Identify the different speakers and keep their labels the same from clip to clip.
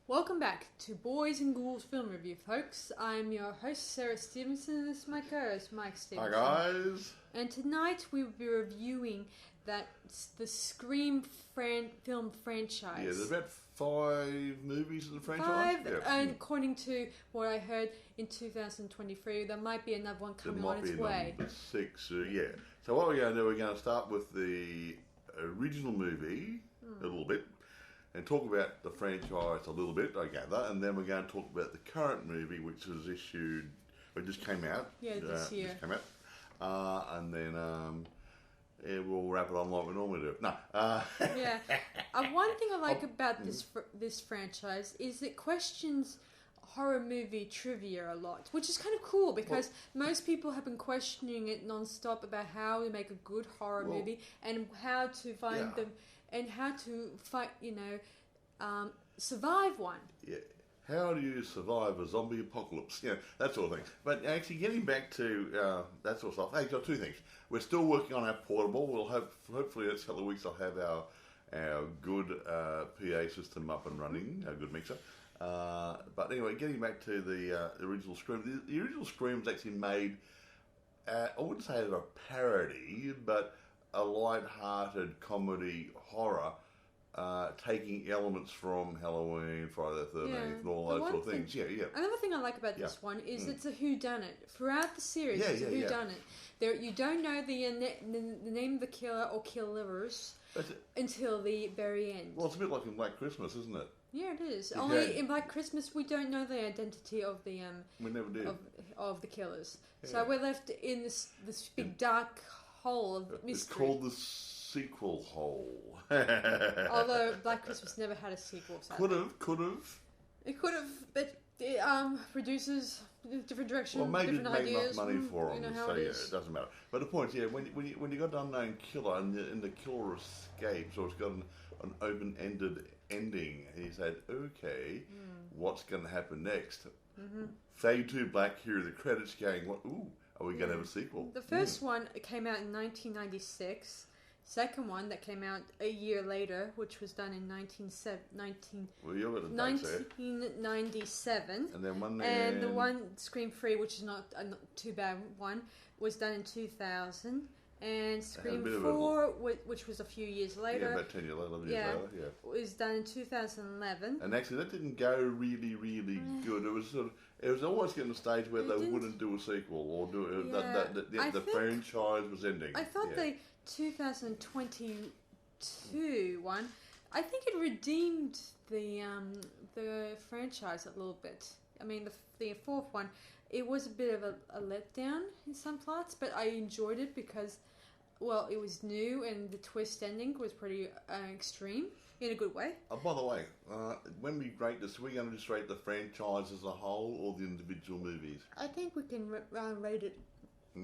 Speaker 1: Welcome back to Boys and Ghouls Film Review, folks. I'm your host, Sarah Stephenson, and this is my co-host, Mike Stephenson.
Speaker 2: Hi, guys.
Speaker 1: And tonight we will be reviewing the Scream film franchise.
Speaker 2: Yeah, there's about 5 movies in the franchise.
Speaker 1: And according to what I heard, in 2023, there might be another one coming on its way.
Speaker 2: Number 6, yeah. So what we're going to do, we're going to start with the original movie a little bit, and talk about the franchise a little bit, I gather, and then we're going to talk about the current movie, which was issued, it just came out.
Speaker 1: Yeah, this year.
Speaker 2: Just came out. And then we'll wrap it on like we normally do. No.
Speaker 1: Yeah. One thing I like about this franchise is it questions horror movie trivia a lot, which is kind of cool because most people have been questioning it non-stop about how to make a good horror movie and how to find them and how to fight, survive one.
Speaker 2: Yeah. How do you survive a zombie apocalypse? Yeah, that sort of thing. But actually, getting back to that sort of stuff, hey, got 2 things. We're still working on our portable. We'll hopefully in a couple of weeks I'll have our good PA system up and running, our good mixer. But anyway, getting back to the original Scream. The original Scream was actually made, I wouldn't say it a parody, but a light-hearted comedy horror, taking elements from Halloween, Friday the 13th, and all those sort of things. Yeah.
Speaker 1: Another thing I like about this one is it's a whodunit. Throughout the series, it's a whodunit. You don't know the name of the killer or killers until the very end.
Speaker 2: Well, it's a bit like in Black Christmas, isn't it?
Speaker 1: Yeah, it is. Only in Black Christmas, we don't know the identity of the
Speaker 2: we never did.
Speaker 1: of the killers. Yeah. So we're left in this big dark hole of mystery.
Speaker 2: It's called the sequel hole.
Speaker 1: Although Black Christmas never had a sequel.
Speaker 2: Could have.
Speaker 1: It could have, but it produces different direction,
Speaker 2: well, maybe
Speaker 1: different ideas.
Speaker 2: Enough money for them, so
Speaker 1: it
Speaker 2: it doesn't matter. But the point is, when you got an unknown killer and the killer escapes, or it's got an open-ended ending, and you said, okay, what's going to happen next? Fade to black, here are the credits going, what? Ooh, are we going to have a sequel?
Speaker 1: The first one came out in 1996. Second one that came out a year later, which was done in 1997.
Speaker 2: And then
Speaker 1: and the one Scream 3, which is not a too bad one, was done in 2000. And Scream 4, which was a few years later.
Speaker 2: Yeah, about 10 years later,
Speaker 1: was done in 2011.
Speaker 2: And actually, that didn't go really, really good. It was it was almost getting to the stage where they wouldn't do a sequel or do it. The franchise was ending.
Speaker 1: I thought the 2022 one, I think it redeemed the franchise a little bit. I mean, the fourth one, it was a bit of a letdown in some parts, but I enjoyed it because, well, it was new and the twist ending was pretty extreme in a good way.
Speaker 2: By the way, when we rate this, are we going to just rate the franchise as a whole or the individual movies?
Speaker 1: I think we can rate it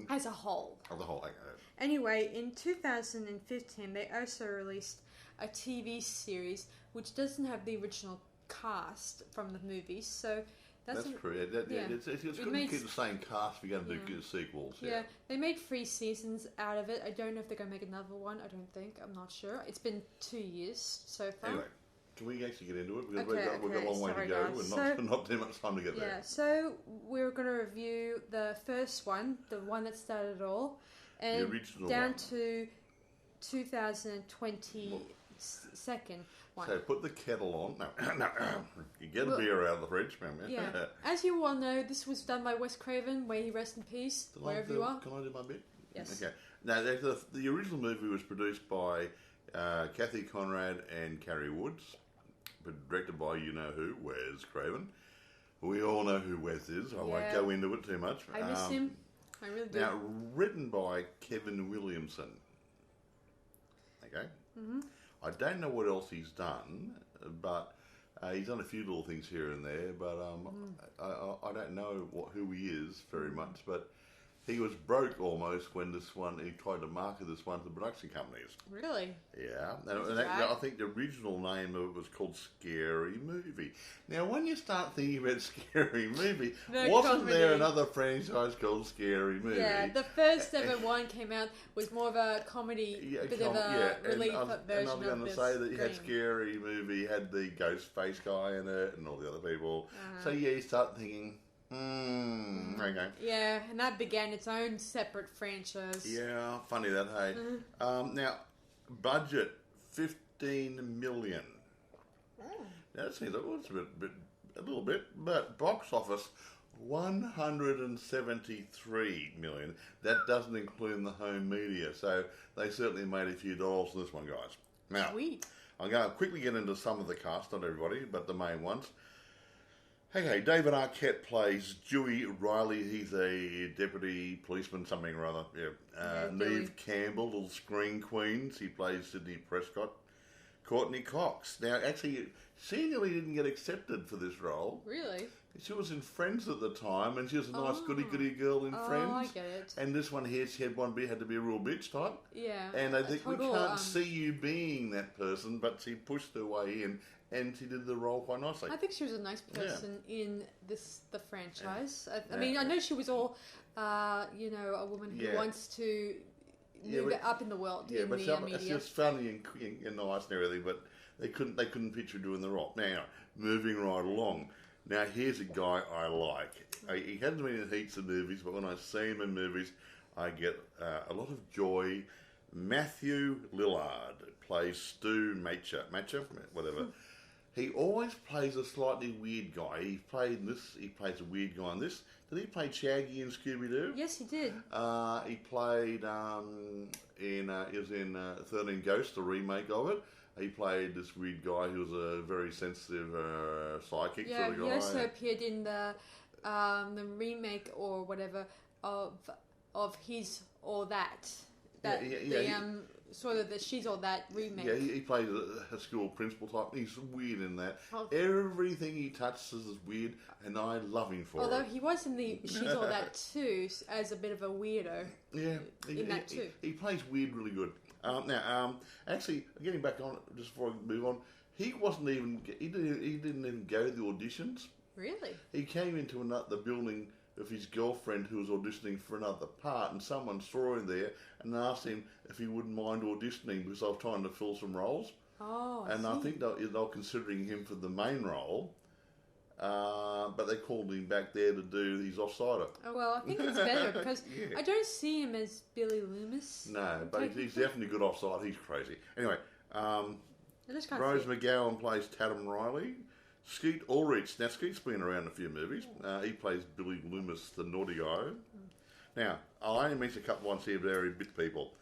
Speaker 1: as a whole.
Speaker 2: As a whole, okay.
Speaker 1: Anyway, in 2015, they also released a TV series which doesn't have the original cast from the movies, so that's
Speaker 2: true. It's good to keep the same cast if you're going to do sequels.
Speaker 1: Yeah, they made 3 seasons out of it. I don't know if they're going to make another one. I don't think. I'm not sure. It's been 2 years so far.
Speaker 2: Anyway, can we actually get into it? Because we've got a long way to go and not too much time to get there.
Speaker 1: Yeah, so we're going to review the first one, the one that started it all, and
Speaker 2: the original
Speaker 1: down
Speaker 2: one.
Speaker 1: to 2022 one.
Speaker 2: So put the kettle on. No. You get a beer out of the fridge.
Speaker 1: Yeah. As you all know, this was done by Wes Craven. May he rest in peace, wherever you are.
Speaker 2: Can I do my bit?
Speaker 1: Yes.
Speaker 2: Okay. Now, the original movie was produced by Kathy Conrad and Carrie Woods, but directed by you-know-who, Wes Craven. We all know who Wes is. I won't go into it too much.
Speaker 1: I miss him. I really do.
Speaker 2: Now, written by Kevin Williamson. Okay? Mm-hmm. I don't know what else he's done, but he's done a few little things here and there, but I don't know who he is very much, but he was broke almost when he tried to market this one to the production companies.
Speaker 1: Really?
Speaker 2: Yeah, and I think the original name of it was called Scary Movie. Now, when you start thinking about Scary Movie, wasn't there another franchise called Scary Movie?
Speaker 1: Yeah, the first ever one came out was more of a comedy, bit of a relief version of this.
Speaker 2: And I was going to say that you had Scary Movie, had the ghost face guy in it, and all the other people. So yeah, you start thinking. Okay.
Speaker 1: Yeah, and that began its own separate franchise.
Speaker 2: Yeah, funny that, hey. Now, budget $15 million. Now, that seems like a little bit, but box office $173 million. That doesn't include the home media, so they certainly made a few dollars on this one, guys. Now,
Speaker 1: Sweet.
Speaker 2: I'm going to quickly get into some of the cast, not everybody, but the main ones. Okay, David Arquette plays Dewey Riley. He's a deputy policeman, something or other. Yeah. Neve Campbell, little screen queen. He plays Sydney Prescott. Courtney Cox. Now, actually, she nearly didn't get accepted for this role.
Speaker 1: Really?
Speaker 2: She was in Friends at the time, and she was a nice goody-goody girl in Friends.
Speaker 1: Oh, I get it.
Speaker 2: And this one here, she had to be a real bitch type.
Speaker 1: Yeah.
Speaker 2: And I think we can't see you being that person, but she pushed her way in. And she did the role quite nicely.
Speaker 1: I think she was a nice person in the franchise. I mean, I know she was all, a woman who wants to move up in the world in the media.
Speaker 2: It's just funny and nice and everything, but they couldn't picture doing the role. Now, moving right along. Now, here's a guy I like. He hasn't been in heaps of movies, but when I see him in movies, I get a lot of joy. Matthew Lillard plays Stu Matcher, whatever. He always plays a slightly weird guy. He plays a weird guy in this. Did he play Shaggy in Scooby-Doo?
Speaker 1: Yes, he did.
Speaker 2: He played he was in 13 Ghosts, the remake of it. He played this weird guy who was a very sensitive psychic sort of guy.
Speaker 1: He also appeared in the remake or whatever of His or That. Sort of the She's All That remake.
Speaker 2: Yeah, he plays a school principal type. He's weird in that. Everything he touches is weird, and I love him for it.
Speaker 1: Although he was in the She's All That too, as a bit of a weirdo.
Speaker 2: Yeah,
Speaker 1: that too.
Speaker 2: He plays weird really good. Actually, getting back on just before I move on, he didn't even go to the auditions.
Speaker 1: Really?
Speaker 2: He came into the building of his girlfriend who was auditioning for another part, and someone saw him there and asked him if he wouldn't mind auditioning because I was trying to fill some roles.
Speaker 1: Oh,
Speaker 2: I think they're considering him for the main role, but they called him back there to do his offsider.
Speaker 1: Oh, well, I think it's better because I don't see him as Billy Loomis.
Speaker 2: No, but he's definitely good offside. He's crazy. Anyway, Rose McGowan plays Tatum Riley. Skeet Ulrich. Now, Skeet's been around a few movies. He plays Billy Loomis, the naughty guy. Now, I'll only mention a couple ones here, but they're bit people.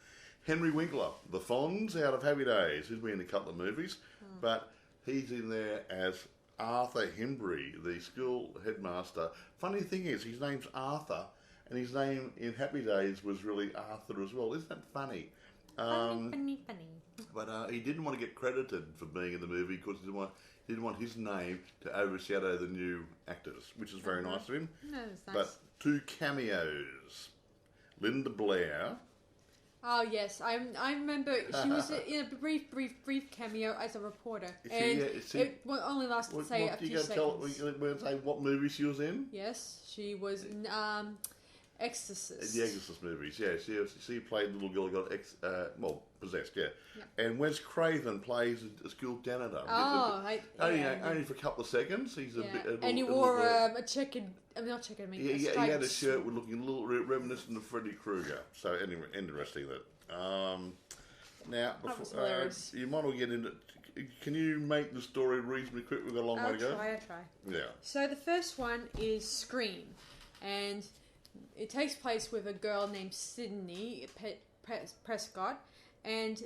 Speaker 2: Henry Winkler, the Fonz out of Happy Days. He's been in a couple of movies, but he's in there as Arthur Hembry, the school headmaster. Funny thing is, his name's Arthur, and his name in Happy Days was really Arthur as well. Isn't that funny?
Speaker 1: Funny.
Speaker 2: But he didn't want to get credited for being in the movie because he didn't want his name to overshadow the new actors, which is very nice of him.
Speaker 1: No, that's nice.
Speaker 2: But 2 cameos. Linda Blair.
Speaker 1: Oh, yes. I remember she was in a brief cameo as a reporter. It only lasted, say, a few seconds.
Speaker 2: We're going to say what movie she was in?
Speaker 1: Yes, she was in Exorcist.
Speaker 2: The Exorcist movies, yeah. She played the little girl who got possessed, yeah. And Wes Craven plays a school janitor. Only for a couple of seconds. He's
Speaker 1: and he wore a checkered.
Speaker 2: He had a shirt with looking a little reminiscent of Freddy Krueger. So anyway, interesting that. Now, before, you might all get into. Can you make the story reasonably quick? We've got a long way to go.
Speaker 1: I'll try.
Speaker 2: Yeah.
Speaker 1: So the first one is Scream, and it takes place with a girl named Sydney Prescott, and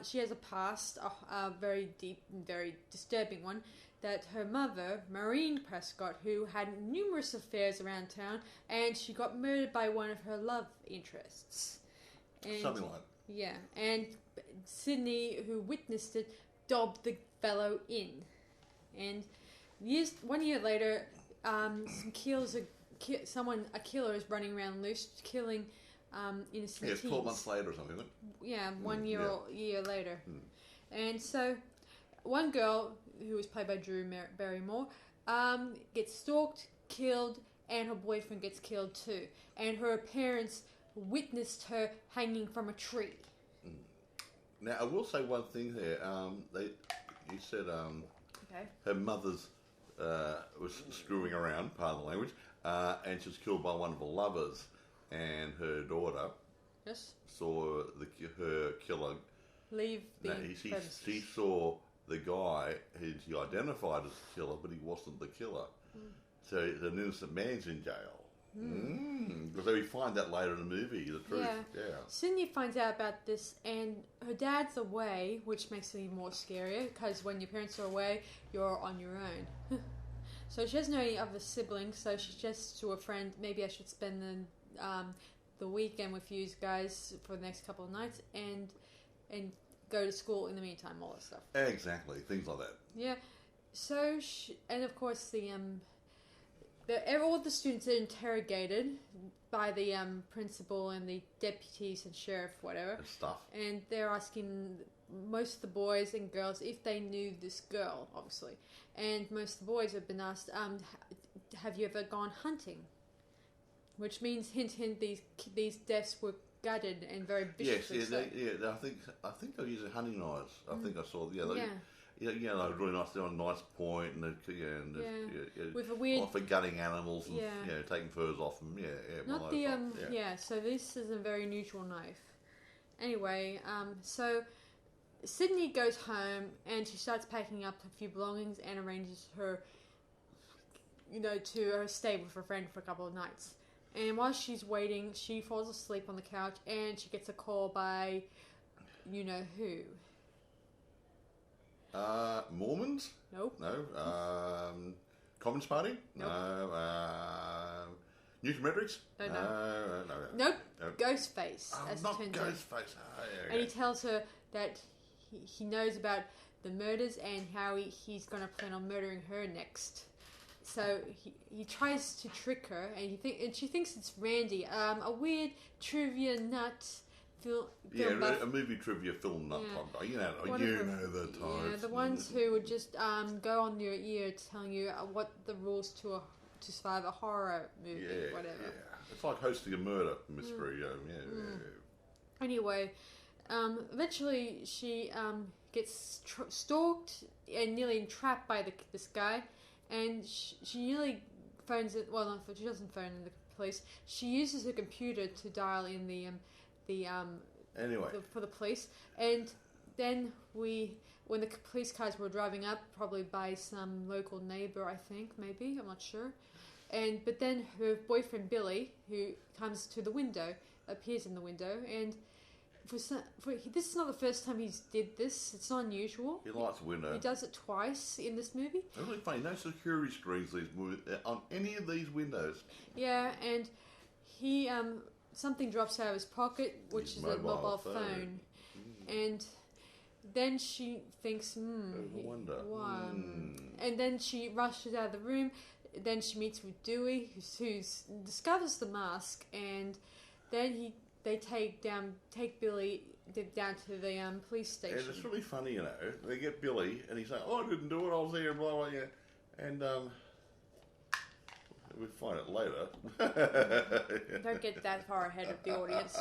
Speaker 1: she has a past, a very deep and very disturbing one, that her mother, Maureen Prescott, who had numerous affairs around town, and she got murdered by one of her love interests. And,
Speaker 2: something like that.
Speaker 1: Yeah, and Sydney, who witnessed it, dobbed the fellow in. And 1 year later, some killers a killer is running around loose, killing innocent
Speaker 2: it's
Speaker 1: teens.
Speaker 2: 12 months later or something, isn't it?
Speaker 1: Yeah, 1 year
Speaker 2: yeah.
Speaker 1: or year later. And so, one girl who was played by Drew Barrymore gets stalked, killed, and her boyfriend gets killed too. And her parents witnessed her hanging from a tree.
Speaker 2: Now, I will say one thing there. You said
Speaker 1: Okay.
Speaker 2: her mother's was screwing around, pardon the language, and she was killed by one of her lovers, and her daughter
Speaker 1: Yes.
Speaker 2: saw her killer.
Speaker 1: Leave the
Speaker 2: She saw the guy who she identified as the killer, but he wasn't the killer. So an innocent man's in jail. Because we find that later in the movie, the truth. Yeah.
Speaker 1: Sydney finds out about this, and her dad's away, which makes it even more scarier, because when your parents are away, you're on your own. So she doesn't know any other siblings, so she suggests to a friend, maybe I should spend the weekend with you guys for the next couple of nights, and go to school in the meantime, all that stuff.
Speaker 2: Exactly, things like that.
Speaker 1: Yeah. So, and of course all the students are interrogated by the principal and the deputies and sheriff, whatever.
Speaker 2: And stuff.
Speaker 1: And they're asking most of the boys and girls if they knew this girl, obviously. And most of the boys have been asked, have you ever gone hunting? Which means, hint, hint, these deaths were gutted and very viciously.
Speaker 2: Yes, I think they're using hunting knives. I think I saw. They really nice. They're on a nice point, and
Speaker 1: with a weird
Speaker 2: for gutting animals and taking furs off them.
Speaker 1: Not the So this is a very unusual knife. Anyway, so Sydney goes home and she starts packing up a few belongings and arranges her, to stay with her friend for a couple of nights. And while she's waiting, she falls asleep on the couch and she gets a call by, who.
Speaker 2: Mormons?
Speaker 1: Nope.
Speaker 2: No. Communist Party?
Speaker 1: Nope.
Speaker 2: No. Newton-Metrics?
Speaker 1: No.
Speaker 2: No.
Speaker 1: Nope. Ghostface. As
Speaker 2: Not
Speaker 1: it turns out.
Speaker 2: Ghostface.
Speaker 1: And he tells her that he knows about the murders and how he's going to plan on murdering her next. So he tries to trick her, and she thinks it's Randy, a weird trivia nut.
Speaker 2: A movie trivia film nut type. You know the types.
Speaker 1: Yeah, the ones who would just go on your ear telling you what the rules to survive a horror movie, whatever.
Speaker 2: Yeah. It's like hosting a murder mystery.
Speaker 1: Anyway, eventually she gets stalked and nearly entrapped by this guy, and she nearly phones it. Well, no, she doesn't phone in the police. She uses her computer to dial in for the police, and then when the police cars were driving up, probably by some local neighbor, I think, maybe, I'm not sure, but then her boyfriend Billy, who comes to the window, appears in the window, and this is not the first time he's did this. It's not unusual.
Speaker 2: He lights a window.
Speaker 1: He does it twice in this movie.
Speaker 2: It's really funny. No security screens on any of these windows.
Speaker 1: Yeah, and he something drops out of his pocket, which is a mobile phone. And then she thinks, and then she rushes out of the room. Then she meets with Dewey, who discovers the mask, and then they take Billy down to the police station.
Speaker 2: And it's really funny, They get Billy, and he's like, "Oh, I didn't do it. I was there, blah blah." Yeah, and we'll find it later.
Speaker 1: Don't get that far ahead of the audience.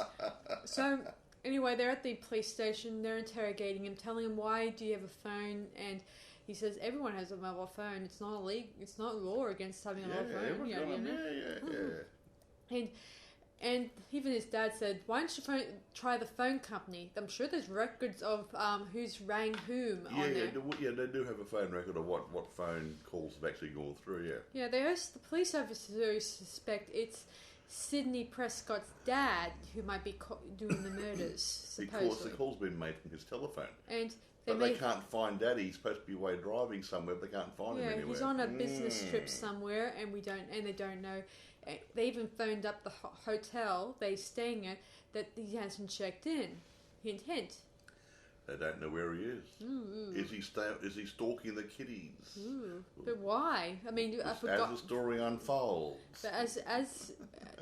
Speaker 1: So anyway, they're at the police station. They're interrogating him, telling him, "Why do you have a phone?" And he says, "Everyone has a mobile phone. It's not illegal. It's not law against having a mobile phone." And even his dad said, "Why don't you try the phone company? I'm sure there's records of who's rang whom on there."
Speaker 2: They do have a phone record of what phone calls have actually gone through.
Speaker 1: Yeah, the police officers suspect it's Sidney Prescott's dad who might be doing the murders. Supposedly.
Speaker 2: Because the call's been made from his telephone.
Speaker 1: And
Speaker 2: they can't find Daddy. He's supposed to be away driving somewhere, but they can't find him anywhere.
Speaker 1: He's on a business trip somewhere, and they don't know. They even phoned up the hotel they're staying at that he hasn't checked in. Hint, hint.
Speaker 2: They don't know where he is.
Speaker 1: Ooh.
Speaker 2: Is he stalking the kiddies?
Speaker 1: Ooh. But why? I mean, I forgot.
Speaker 2: As the story unfolds.
Speaker 1: But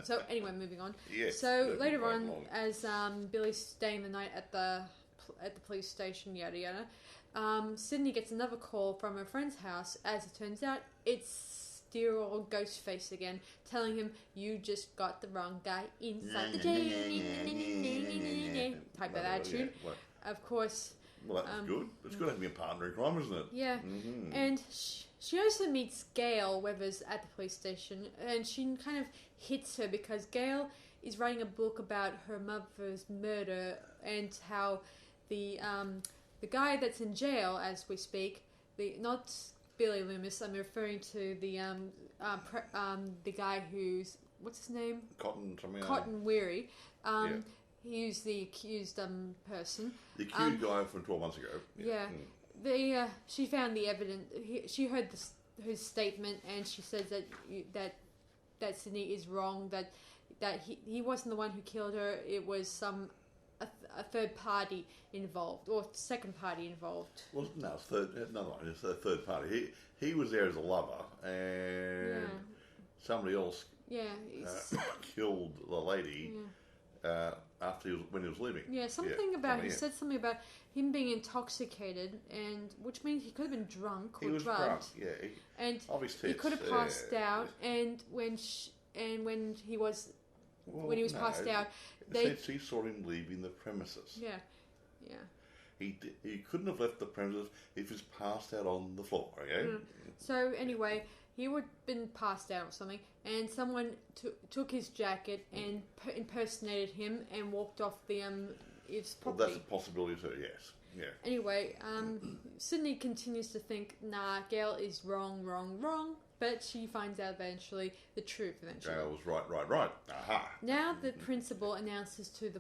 Speaker 1: so anyway, moving on.
Speaker 2: Yes.
Speaker 1: So later on, as Billy's staying the night at the police station, yada yada, Sydney gets another call from her friend's house. As it turns out, it's dear old Ghostface again, telling him, "You just got the wrong guy inside the jail." Type of attitude.
Speaker 2: Yeah.
Speaker 1: Of course.
Speaker 2: Well, that's good. It's good having a partner in crime, isn't it?
Speaker 1: Yeah.
Speaker 2: Mm-hmm.
Speaker 1: And she also meets Gail Weathers at the police station, and she kind of hits her because Gail is writing a book about her mother's murder and how the guy that's in jail as we speak, not Billy Loomis, I'm referring to the guy who's, what's his name? Cotton Weary. He's the accused person.
Speaker 2: The accused guy from 12 months ago.
Speaker 1: Yeah. She found the evidence. She heard his statement, and she says that Sydney is wrong. That he wasn't the one who killed her. It was a third party involved, or second party involved.
Speaker 2: Well, no, it's a third party. He was there as a lover, and somebody else killed the lady. Yeah. When he was leaving.
Speaker 1: Yeah, he said something about him being intoxicated, and which means he could have been drunk or drugged.
Speaker 2: He was drunk, yeah.
Speaker 1: And he could have passed out, and when he was passed out,
Speaker 2: she saw him leaving the premises.
Speaker 1: Yeah.
Speaker 2: He couldn't have left the premises if he was passed out on the floor, okay?
Speaker 1: So anyway, he would have been passed out or something, and someone took his jacket and impersonated him and walked off his property.
Speaker 2: Well, that's a possibility too, yes. Yeah.
Speaker 1: Anyway, Sydney continues to think, nah, Gail is wrong, but she finds out eventually the truth eventually.
Speaker 2: Gail was right. Aha.
Speaker 1: Now the principal announces to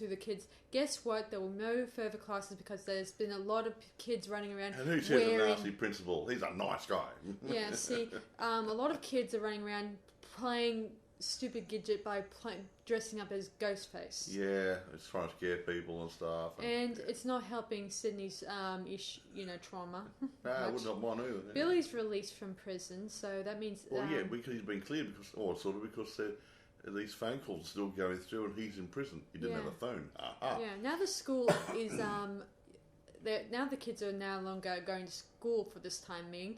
Speaker 1: the kids, guess what? There will be no further classes because there's been a lot of kids running around.
Speaker 2: And who says a nasty principal? He's a nice guy.
Speaker 1: Yeah, see, a lot of kids are running around playing stupid gadget by dressing up as Ghostface.
Speaker 2: Yeah, it's trying to scare people and stuff.
Speaker 1: And it's not helping Sydney's trauma.
Speaker 2: No, I wouldn't have mine either.
Speaker 1: Billy's released from prison, so that means...
Speaker 2: Well, because he's been cleared, because these phone calls are still going through and he's in prison. He didn't have a phone. Aha.
Speaker 1: Yeah, now the school is... now the kids are no longer going to school for this time being.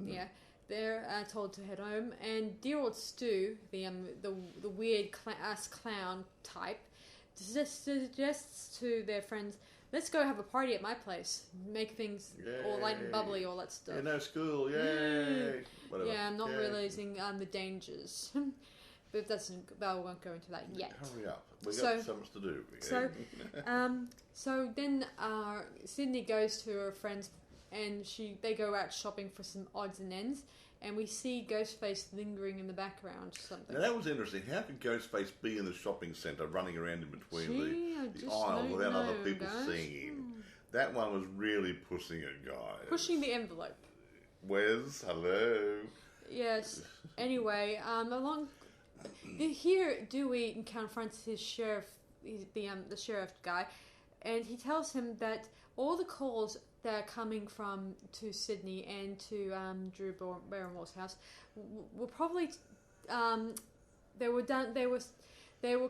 Speaker 1: Yeah. They're told to head home, and dear old Stu, the weird ass clown type, suggests to their friends, let's go have a party at my place, make things all light and bubbly, all that stuff.
Speaker 2: Yeah, no school, yay! Whatever.
Speaker 1: Yeah, I'm not realising the dangers, but I won't go into that yet.
Speaker 2: Hurry up, we've got so much to do.
Speaker 1: So then Sydney goes to her friends, and they go out shopping for some odds and ends, and we see Ghostface lingering in the background or something.
Speaker 2: Now that was interesting. How can Ghostface be in the shopping centre running around in between the aisles without other people seeing him? That one was really pushing it, guys.
Speaker 1: Pushing the envelope.
Speaker 2: Wes, hello.
Speaker 1: Yes. Anyway, here Dewey confronts his sheriff, the sheriff guy, and he tells him that all the calls that are coming to Sydney and to Drew Barrymore's house were probably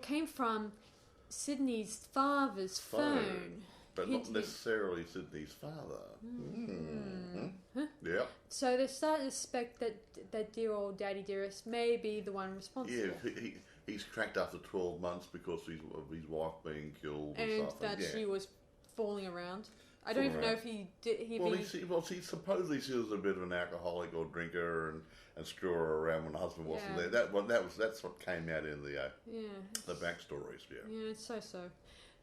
Speaker 1: came from Sydney's father's phone.
Speaker 2: But not necessarily Sydney's father.
Speaker 1: Huh?
Speaker 2: Yeah.
Speaker 1: So they're starting to suspect that dear old Daddy Dearest may be the one responsible.
Speaker 2: Yeah, he's cracked after 12 months because of his wife being killed
Speaker 1: and
Speaker 2: stuff.
Speaker 1: That she was falling around. I don't even know if he did.
Speaker 2: He supposedly she was a bit of an alcoholic or drinker and screw her around when the husband wasn't there. That's what came out in the backstories.
Speaker 1: Yeah, it's so.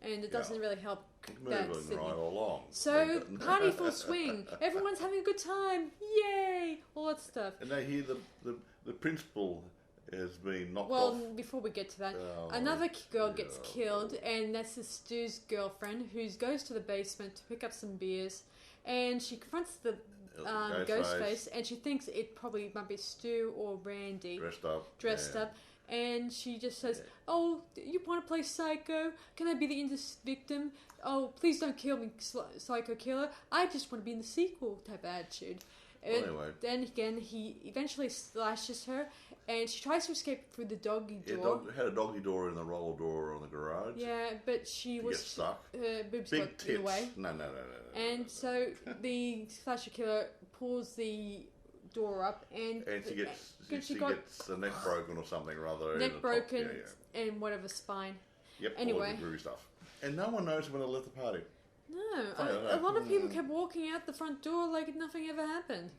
Speaker 1: And it doesn't really help.
Speaker 2: Moving right along.
Speaker 1: So, party full swing. Everyone's having a good time. Yay! All that stuff.
Speaker 2: And they hear the principal has been knocked off.
Speaker 1: Well, before we get to that, another girl gets killed, and that's Stu's girlfriend, who goes to the basement to pick up some beers, and she confronts the Ghostface, and she thinks it probably might be Stu or Randy.
Speaker 2: Dressed up.
Speaker 1: and she just says, "Oh, you want to play psycho? Can I be the innocent victim? Oh, please don't kill me, psycho killer. I just want to be in the sequel," type of attitude.
Speaker 2: Well, anyway.
Speaker 1: Then again, he eventually slashes her, and she tries to escape through the doggy door.
Speaker 2: Had a doggy door in the roller door on the garage.
Speaker 1: Yeah, but she was
Speaker 2: stuck.
Speaker 1: Her boobs
Speaker 2: Big
Speaker 1: got
Speaker 2: tits.
Speaker 1: in the way.
Speaker 2: No.
Speaker 1: And so the slasher killer pulls the door up, and
Speaker 2: she gets a neck broken or something rather.
Speaker 1: Neck broken and whatever spine.
Speaker 2: Yep.
Speaker 1: Anyway,
Speaker 2: all the groovy stuff. And no one knows when they left the party.
Speaker 1: No, a lot of people kept walking out the front door like nothing ever happened.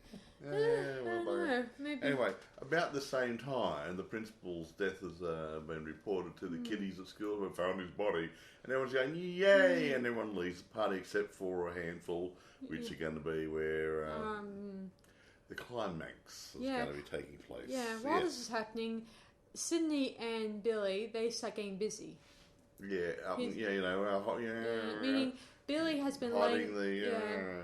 Speaker 1: I don't know. Maybe.
Speaker 2: Anyway, about the same time, the principal's death has been reported to the kiddies at school who found his body, and everyone's going, yay! And everyone leaves the party except for a handful, which are going to be where the climax is going to be taking place.
Speaker 1: Yeah, while this is happening, Sydney and Billy, they start getting busy. Meaning Billy has been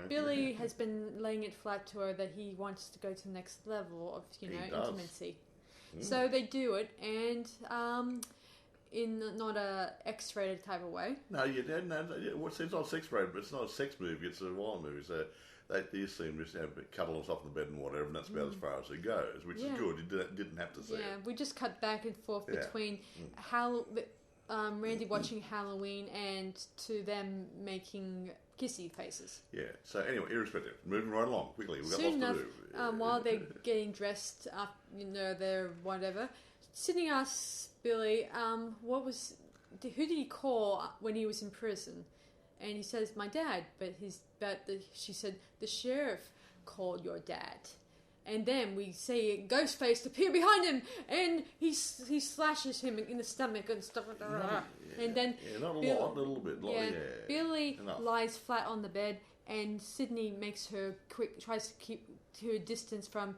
Speaker 1: Billy has been laying it flat to her that he wants to go to the next level of intimacy. So they do it, and in not a X-rated type of way.
Speaker 2: No, it's not sex-rated, but it's not a sex movie. It's a violent movie. So they seem to cuddle us off the bed and whatever, and that's about as far as it goes, which is good. You didn't have to see it.
Speaker 1: Yeah, we just cut back and forth between Randy watching Halloween and to them making kissy faces.
Speaker 2: Yeah. So anyway, irrespective, moving right along quickly. We've got
Speaker 1: Soon
Speaker 2: lots
Speaker 1: enough,
Speaker 2: to do.
Speaker 1: While they're getting dressed up, their whatever, Sydney asks Billy, who did he call when he was in prison? And he says, "My dad," she said, "The sheriff called your dad." And then we see Ghostface appear behind him, and he slashes him in the stomach and stuff. And then
Speaker 2: not a lot, a little bit.
Speaker 1: Billy
Speaker 2: enough.
Speaker 1: lies flat on the bed, and Sydney tries to keep to a distance from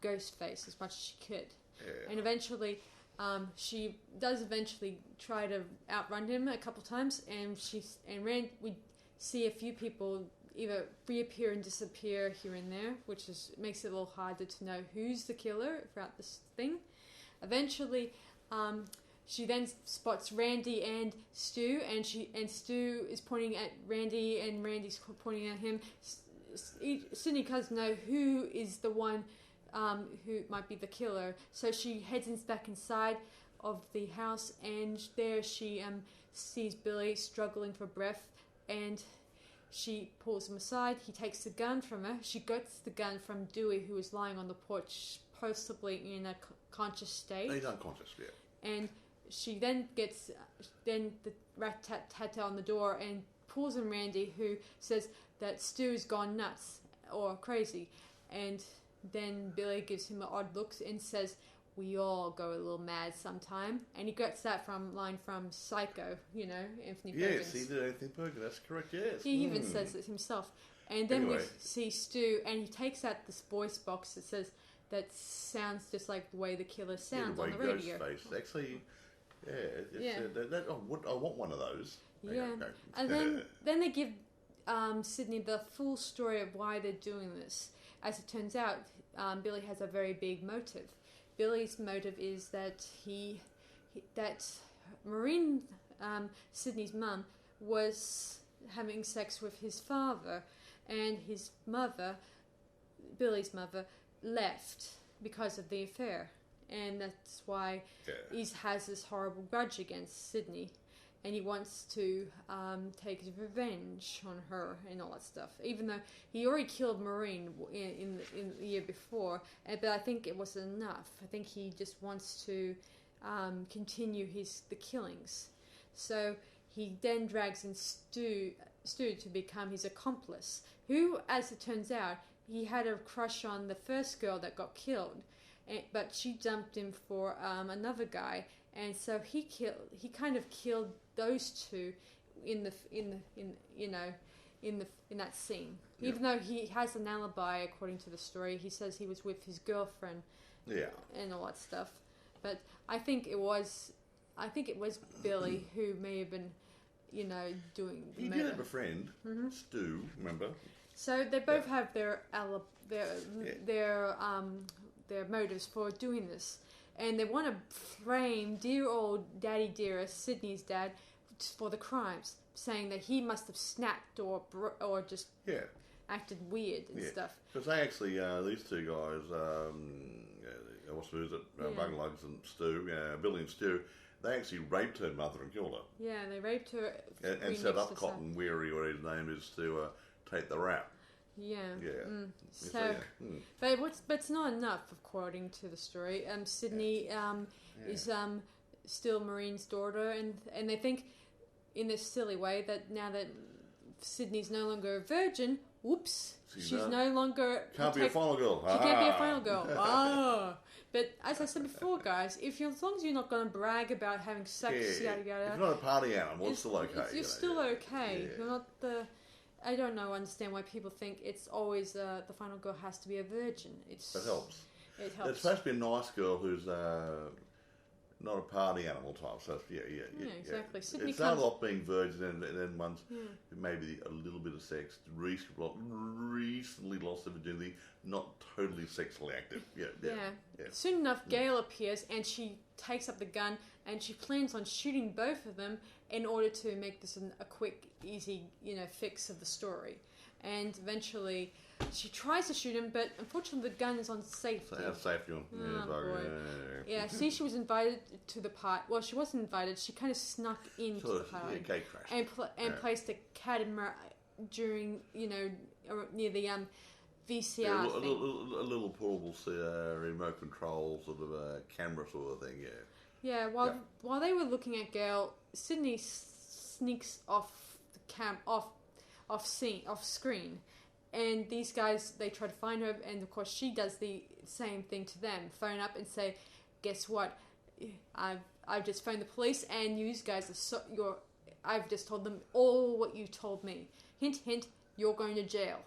Speaker 1: Ghostface as much as she could. Yeah. And eventually, she does try to outrun him a couple times, and we see a few people either reappear and disappear here and there, which makes it a little harder to know who's the killer throughout this thing. Eventually, she then spots Randy and Stu, and Stu is pointing at Randy, and Randy's pointing at him. Sydney doesn't know who is the one who might be the killer, so she heads back inside of the house, and there she sees Billy struggling for breath, and she pulls him aside. He takes the gun from her. She gets the gun from Dewey, who is lying on the porch, possibly in a conscious state.
Speaker 2: He's unconscious, yeah.
Speaker 1: And she then gets the rat-tat-tat on the door and pulls in Randy, who says that Stu's gone nuts or crazy. And then Billy gives him an odd look and says, "We all go a little mad sometime." And he gets that line from Psycho, Anthony Perkins.
Speaker 2: Yes, he did Anthony Perkins, that's correct, yes.
Speaker 1: He even says it himself. And then we see Stu, and he takes out this voice box that sounds just like the way the killer sounds on the radio.
Speaker 2: Ghostface. Actually, I want one of those.
Speaker 1: Yeah. And then they give Sydney the full story of why they're doing this. As it turns out, Billy has a very big motive. Billy's motive is that that Maureen, Sydney's mum, was having sex with his father, and his mother, Billy's mother, left because of the affair, and that's why he has this horrible grudge against Sydney, and he wants to take his revenge on her and all that stuff. Even though he already killed Maureen in the year before, but I think it wasn't enough. I think he just wants to continue the killings. So he then drags in Stu to become his accomplice, who, as it turns out, he had a crush on the first girl that got killed, but she dumped him for another guy, and so he kind of killed those two in that scene. Yeah. Even though he has an alibi, according to the story, he says he was with his girlfriend, and all that stuff. But I think it was Billy who may have been, doing the murder.
Speaker 2: He did have a friend, Stu, remember?
Speaker 1: So they both have their motives for doing this. and they want to frame dear old Daddy Dearest, Sydney's dad, for the crimes, saying that he must have snapped or just acted weird and stuff.
Speaker 2: Because they actually, these two guys, who's it? Bunglugs and Stu, Billy and Stu, they actually raped her mother and killed her.
Speaker 1: Yeah, they raped her.
Speaker 2: And set up Cotton Weary, or his name is, to take the rap.
Speaker 1: Yeah.
Speaker 2: Yeah.
Speaker 1: So, but it's not enough, according to the story. Sydney is still Maureen's daughter, and they think, in this silly way, that now that Sydney's no longer a virgin, whoops, she's no longer...
Speaker 2: Can't be a final girl.
Speaker 1: She can't be a final girl. Oh. But as I said before, guys, as long as you're not going to brag about having sex, yada yada...
Speaker 2: If you're not a party animal, it's still okay.
Speaker 1: You're still okay. You're not the... I don't understand why people think it's always the final girl has to be a virgin. It helps. It helps.
Speaker 2: It's supposed to be a nice girl who's not a party animal type. So
Speaker 1: exactly.
Speaker 2: It started off being virgin, and then once maybe a little bit of sex, recently lost their virginity, not totally sexually active.
Speaker 1: Soon enough, Gail appears, and she takes up the gun, and she plans on shooting both of them in order to make this a quick, easy, fix of the story. And eventually, she tries to shoot him, but unfortunately, the gun is on safety.
Speaker 2: So safety on.
Speaker 1: See, she was invited to the party. Well, she wasn't invited. She kind of snuck into the party.
Speaker 2: Gate crash.
Speaker 1: And placed a camera during, near the VCR
Speaker 2: thing. A little portable remote control sort of camera sort of thing,
Speaker 1: Yeah, while they were looking at Gail, Sydney sneaks off screen, and these guys, they try to find her, and of course she does the same thing to them, phone up and say, guess what, I've just phoned the police, and you guys I've just told them all what you told me. Hint, hint, you're going to jail.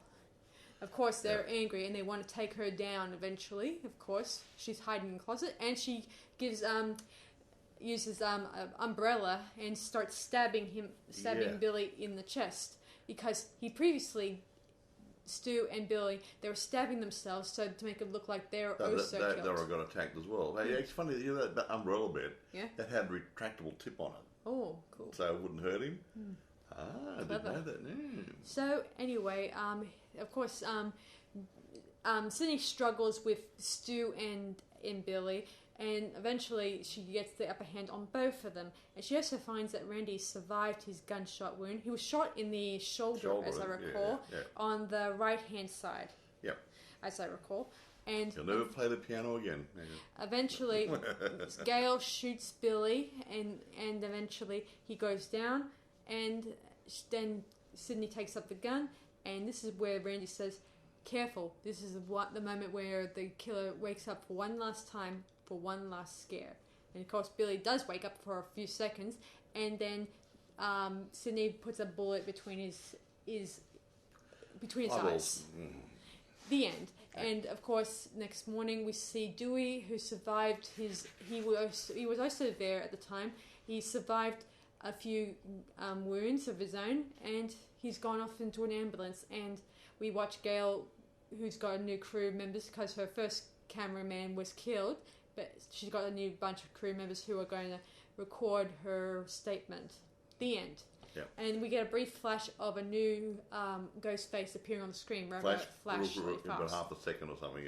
Speaker 1: Of course, they're angry, and they want to take her down eventually. Of course, she's hiding in the closet, and she uses an umbrella and starts stabbing Billy in the chest, because he previously, Stu and Billy, they were stabbing themselves to make it look like they were killed.
Speaker 2: They were got attacked as well. Hey, it's funny, that umbrella bed, that had a retractable tip on it.
Speaker 1: Oh, cool.
Speaker 2: So it wouldn't hurt him. I didn't know that.
Speaker 1: So anyway, of course, Sydney struggles with Stu and Billy, and eventually she gets the upper hand on both of them. And she also finds that Randy survived his gunshot wound. He was shot in the shoulder as I recall, on the right-hand side. Yep. As I recall. And
Speaker 2: he'll never play the piano again.
Speaker 1: Eventually, Gail shoots Billy, and eventually he goes down, and then Sydney takes up the gun, and this is where Randy says, careful, this is the moment where the killer wakes up for one last time, for one last scare. And of course, Billy does wake up for a few seconds, and then Sydney puts a bullet between his eyes. The end. And of course, next morning we see Dewey, who survived he was also there at the time. He survived a few wounds of his own, and he's gone off into an ambulance. And we watch Gail, who's got a new crew members, because her first cameraman was killed, but she's got a new bunch of crew members who are going to record her statement. The end. Yep. And we get a brief flash of a new ghost face appearing on the screen.
Speaker 2: Flash
Speaker 1: really
Speaker 2: about half a second or something.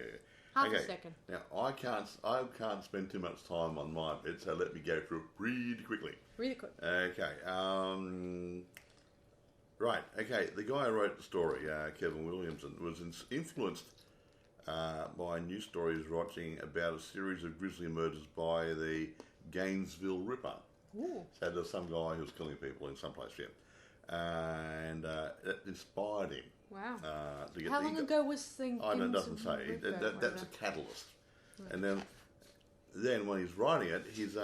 Speaker 1: Half a second.
Speaker 2: Now I can't spend too much time on my bit, so let me go through it really quickly.
Speaker 1: Really quick.
Speaker 2: Okay. Right. Okay. The guy who wrote the story, Kevin Williamson, was influenced by news stories writing about a series of grisly murders by the Gainesville Ripper.
Speaker 1: Ooh.
Speaker 2: So there's some guy who was killing people in some place, and that inspired him.
Speaker 1: Wow.
Speaker 2: To get
Speaker 1: How long ago was thing?
Speaker 2: It doesn't say. That's a catalyst. Right. And then when he's writing it, his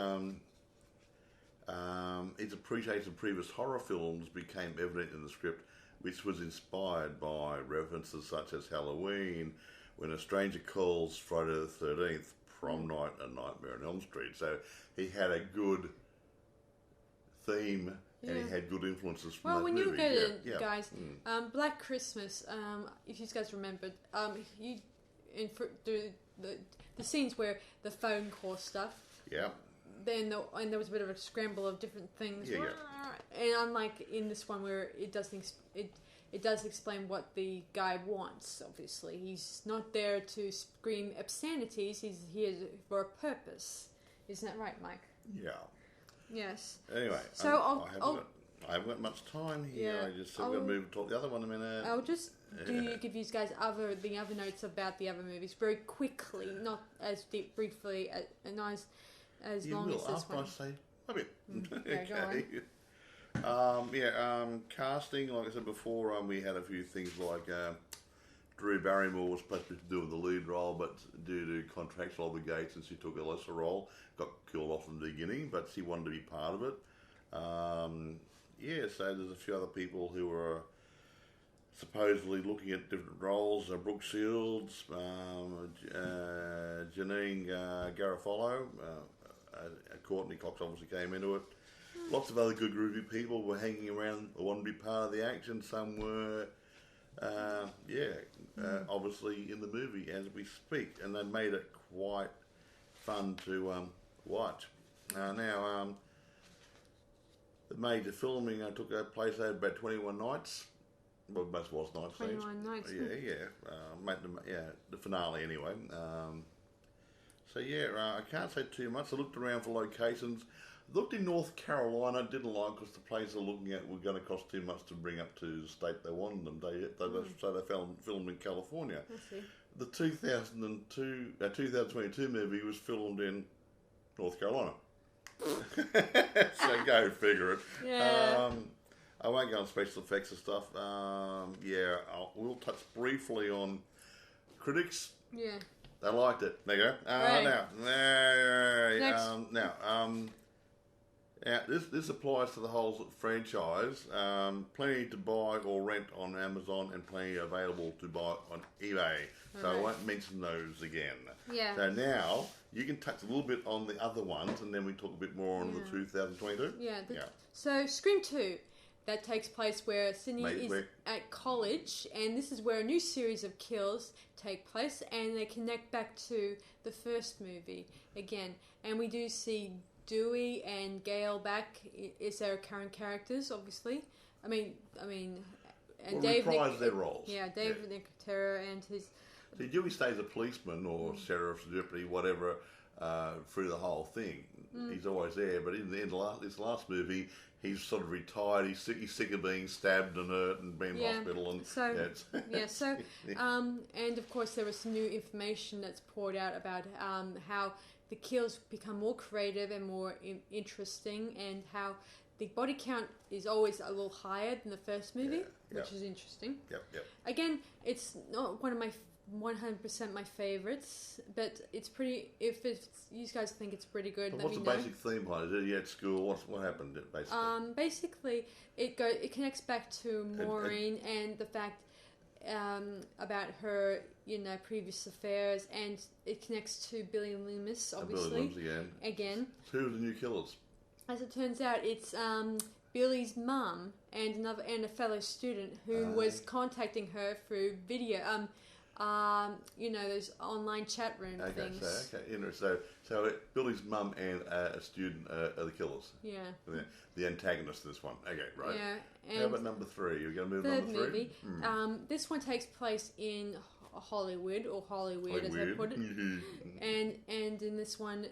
Speaker 2: appreciation of previous horror films became evident in the script, which was inspired by references such as Halloween, When a Stranger Calls, Friday the 13th, Prom Night, and Nightmare on Elm Street. So he had a good theme, and he had good influences from that movie.
Speaker 1: Well, when you go to, guys, Black Christmas, if you guys remembered, the scenes where the phone call stuff.
Speaker 2: Yeah.
Speaker 1: Then there was a bit of a scramble of different things.
Speaker 2: Yeah.
Speaker 1: And unlike in this one where it does explain what the guy wants. Obviously, he's not there to scream obscenities. He's here for a purpose. Isn't that right, Mike?
Speaker 2: Yeah.
Speaker 1: Yes.
Speaker 2: Anyway,
Speaker 1: so
Speaker 2: I haven't got much time here.
Speaker 1: Yeah,
Speaker 2: I just I'm going to move to talk the other one a minute.
Speaker 1: I'll just give you guys the other notes about the other movies very quickly, not as briefly and as long as this
Speaker 2: after
Speaker 1: one.
Speaker 2: I say a bit.
Speaker 1: Okay. Go on.
Speaker 2: Casting, like I said before, we had a few things like Drew Barrymore was supposed to do the lead role, but due to contractual obligations, she took a lesser role. Got killed off in the beginning, but she wanted to be part of it. So there's a few other people who are supposedly looking at different roles. Brooke Shields, Janine Garofalo, Courtney Cox obviously came into it. Lots of other good groovy people were hanging around or wanted to be part of the action. Some were, obviously in the movie as we speak, and they made it quite fun to watch. The major filming took place over about 21 nights. Well, most was nights.
Speaker 1: 21 nights.
Speaker 2: The finale anyway. I can't say too much. I looked around for locations. Looked in North Carolina, didn't like because the place they're looking at were going to cost too much to bring up to the state they wanted them. So they filmed in California.
Speaker 1: I see.
Speaker 2: The 2022 movie was filmed in North Carolina. So go figure it.
Speaker 1: Yeah.
Speaker 2: I won't go on special effects and stuff. We'll touch briefly on critics.
Speaker 1: Yeah.
Speaker 2: They liked it. There you go. This applies to the whole franchise. Plenty to buy or rent on Amazon and plenty available to buy on eBay. So I won't mention those again.
Speaker 1: Yeah.
Speaker 2: So now you can touch a little bit on the other ones and then we talk a bit more on the 2022.
Speaker 1: So Scream 2. That takes place where Sydney is at college, and this is where a new series of kills take place, and they connect back to the first movie again. And we do see Dewey and Gail back as their current characters, obviously. And Dave
Speaker 2: reprise their roles.
Speaker 1: Yeah, David Nicotero and his.
Speaker 2: See, Dewey stays a policeman or sheriff's deputy, whatever, through the whole thing. He's always there, but in the end of this last movie, he's sort of retired. He's sick of being stabbed and hurt and being in hospital.
Speaker 1: And of course there was some new information that's poured out about how the kills become more creative and more interesting, and how the body count is always a little higher than the first movie, which is interesting. Again, it's not one of my 100% my favourites, but it's pretty. If you guys think it's pretty good,
Speaker 2: what's the basic theme behind it? You at school. What happened basically?
Speaker 1: Basically, it connects back to Maureen and the fact about her, previous affairs, and it connects to Billy Loomis, obviously.
Speaker 2: Billy Loomis
Speaker 1: again.
Speaker 2: Who are the new killers?
Speaker 1: As it turns out, it's Billy's mum and a fellow student who was contacting her through video. Those online chat room things.
Speaker 2: So Billy's mum and a student are the killers.
Speaker 1: Yeah.
Speaker 2: The antagonist in this one. Okay, right.
Speaker 1: Yeah.
Speaker 2: How about number 3? You're going to move
Speaker 1: third
Speaker 2: number 3?
Speaker 1: Movie. This one takes place in Hollywood, or Hollywood as I put it. and in this one,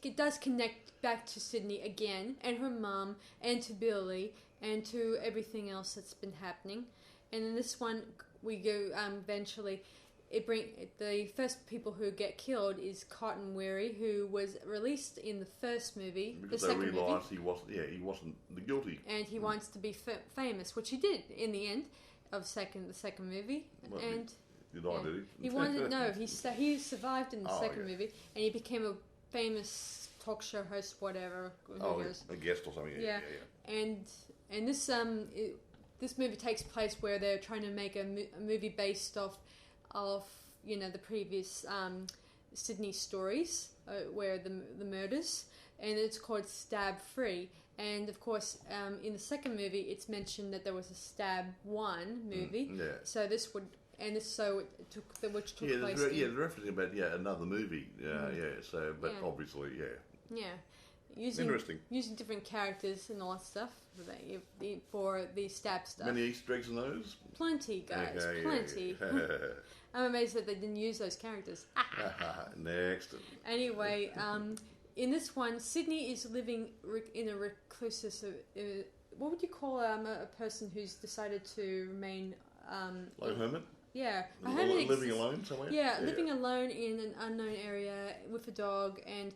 Speaker 1: it does connect back to Sydney again, and her mum, and to Billy, and to everything else that's been happening. And in this one, we go eventually. The first people who get killed is Cotton Weary, who was released in the first movie.
Speaker 2: Because
Speaker 1: the
Speaker 2: they
Speaker 1: second
Speaker 2: realised
Speaker 1: movie,
Speaker 2: he wasn't the guilty,
Speaker 1: and he wants to be famous, which he did in the end of the second movie.
Speaker 2: Well,
Speaker 1: and
Speaker 2: he died, did he?
Speaker 1: He wanted he survived in the second movie, and he became a famous talk show host, whatever.
Speaker 2: A guest or something. Yeah.
Speaker 1: And this movie takes place where they're trying to make a movie based off the previous Sydney stories where the murders, and it's called Stab Free. And of course, in the second movie, it's mentioned that there was a Stab 1 movie. So this would and so it took which took place.
Speaker 2: They're referencing about another movie. So, but obviously,
Speaker 1: using different characters and all that stuff for the stab stuff.
Speaker 2: Many Easter eggs in those?
Speaker 1: Plenty, guys, plenty. I'm amazed that they didn't use those characters.
Speaker 2: Next.
Speaker 1: Anyway, in this one, Sydney is living in a reclusive. What would you call a person who's decided to remain
Speaker 2: like a hermit?
Speaker 1: Yeah,
Speaker 2: living alone somewhere.
Speaker 1: Living alone in an unknown area with a dog and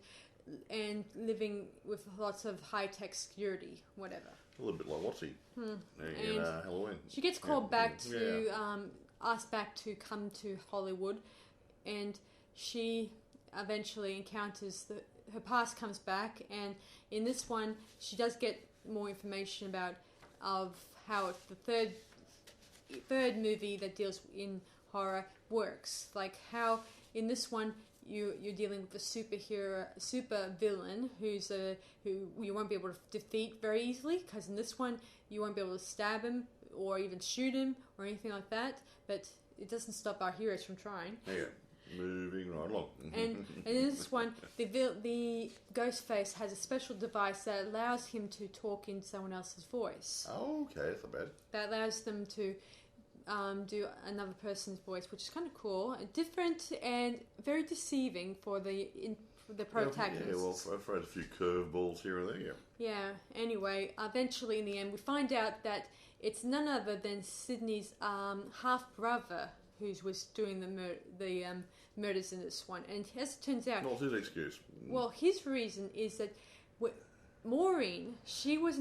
Speaker 1: living with lots of high-tech security, whatever.
Speaker 2: A little bit like Watsy in Halloween.
Speaker 1: She gets called back to, asked back to come to Hollywood, and she eventually encounters her past comes back, and in this one, she does get more information about how the third movie that deals in horror works. Like how in this one you're dealing with a super villain who you won't be able to defeat very easily, because in this one you won't be able to stab him or even shoot him or anything like that. But it doesn't stop our heroes from trying.
Speaker 2: Yeah. Moving right along.
Speaker 1: and in this one, the Ghostface has a special device that allows him to talk in someone else's voice.
Speaker 2: Oh, okay, that's not bad.
Speaker 1: That allows them to do another person's voice, which is kind of cool, different, and very deceiving for the protagonist.
Speaker 2: Yeah, well, I've thrown a few curveballs here and there.
Speaker 1: Yeah. Anyway, eventually in the end, we find out that it's none other than Sydney's half brother who was doing the murders in this one. And as it turns out...
Speaker 2: What's his excuse?
Speaker 1: Well, his reason is that Maureen, she was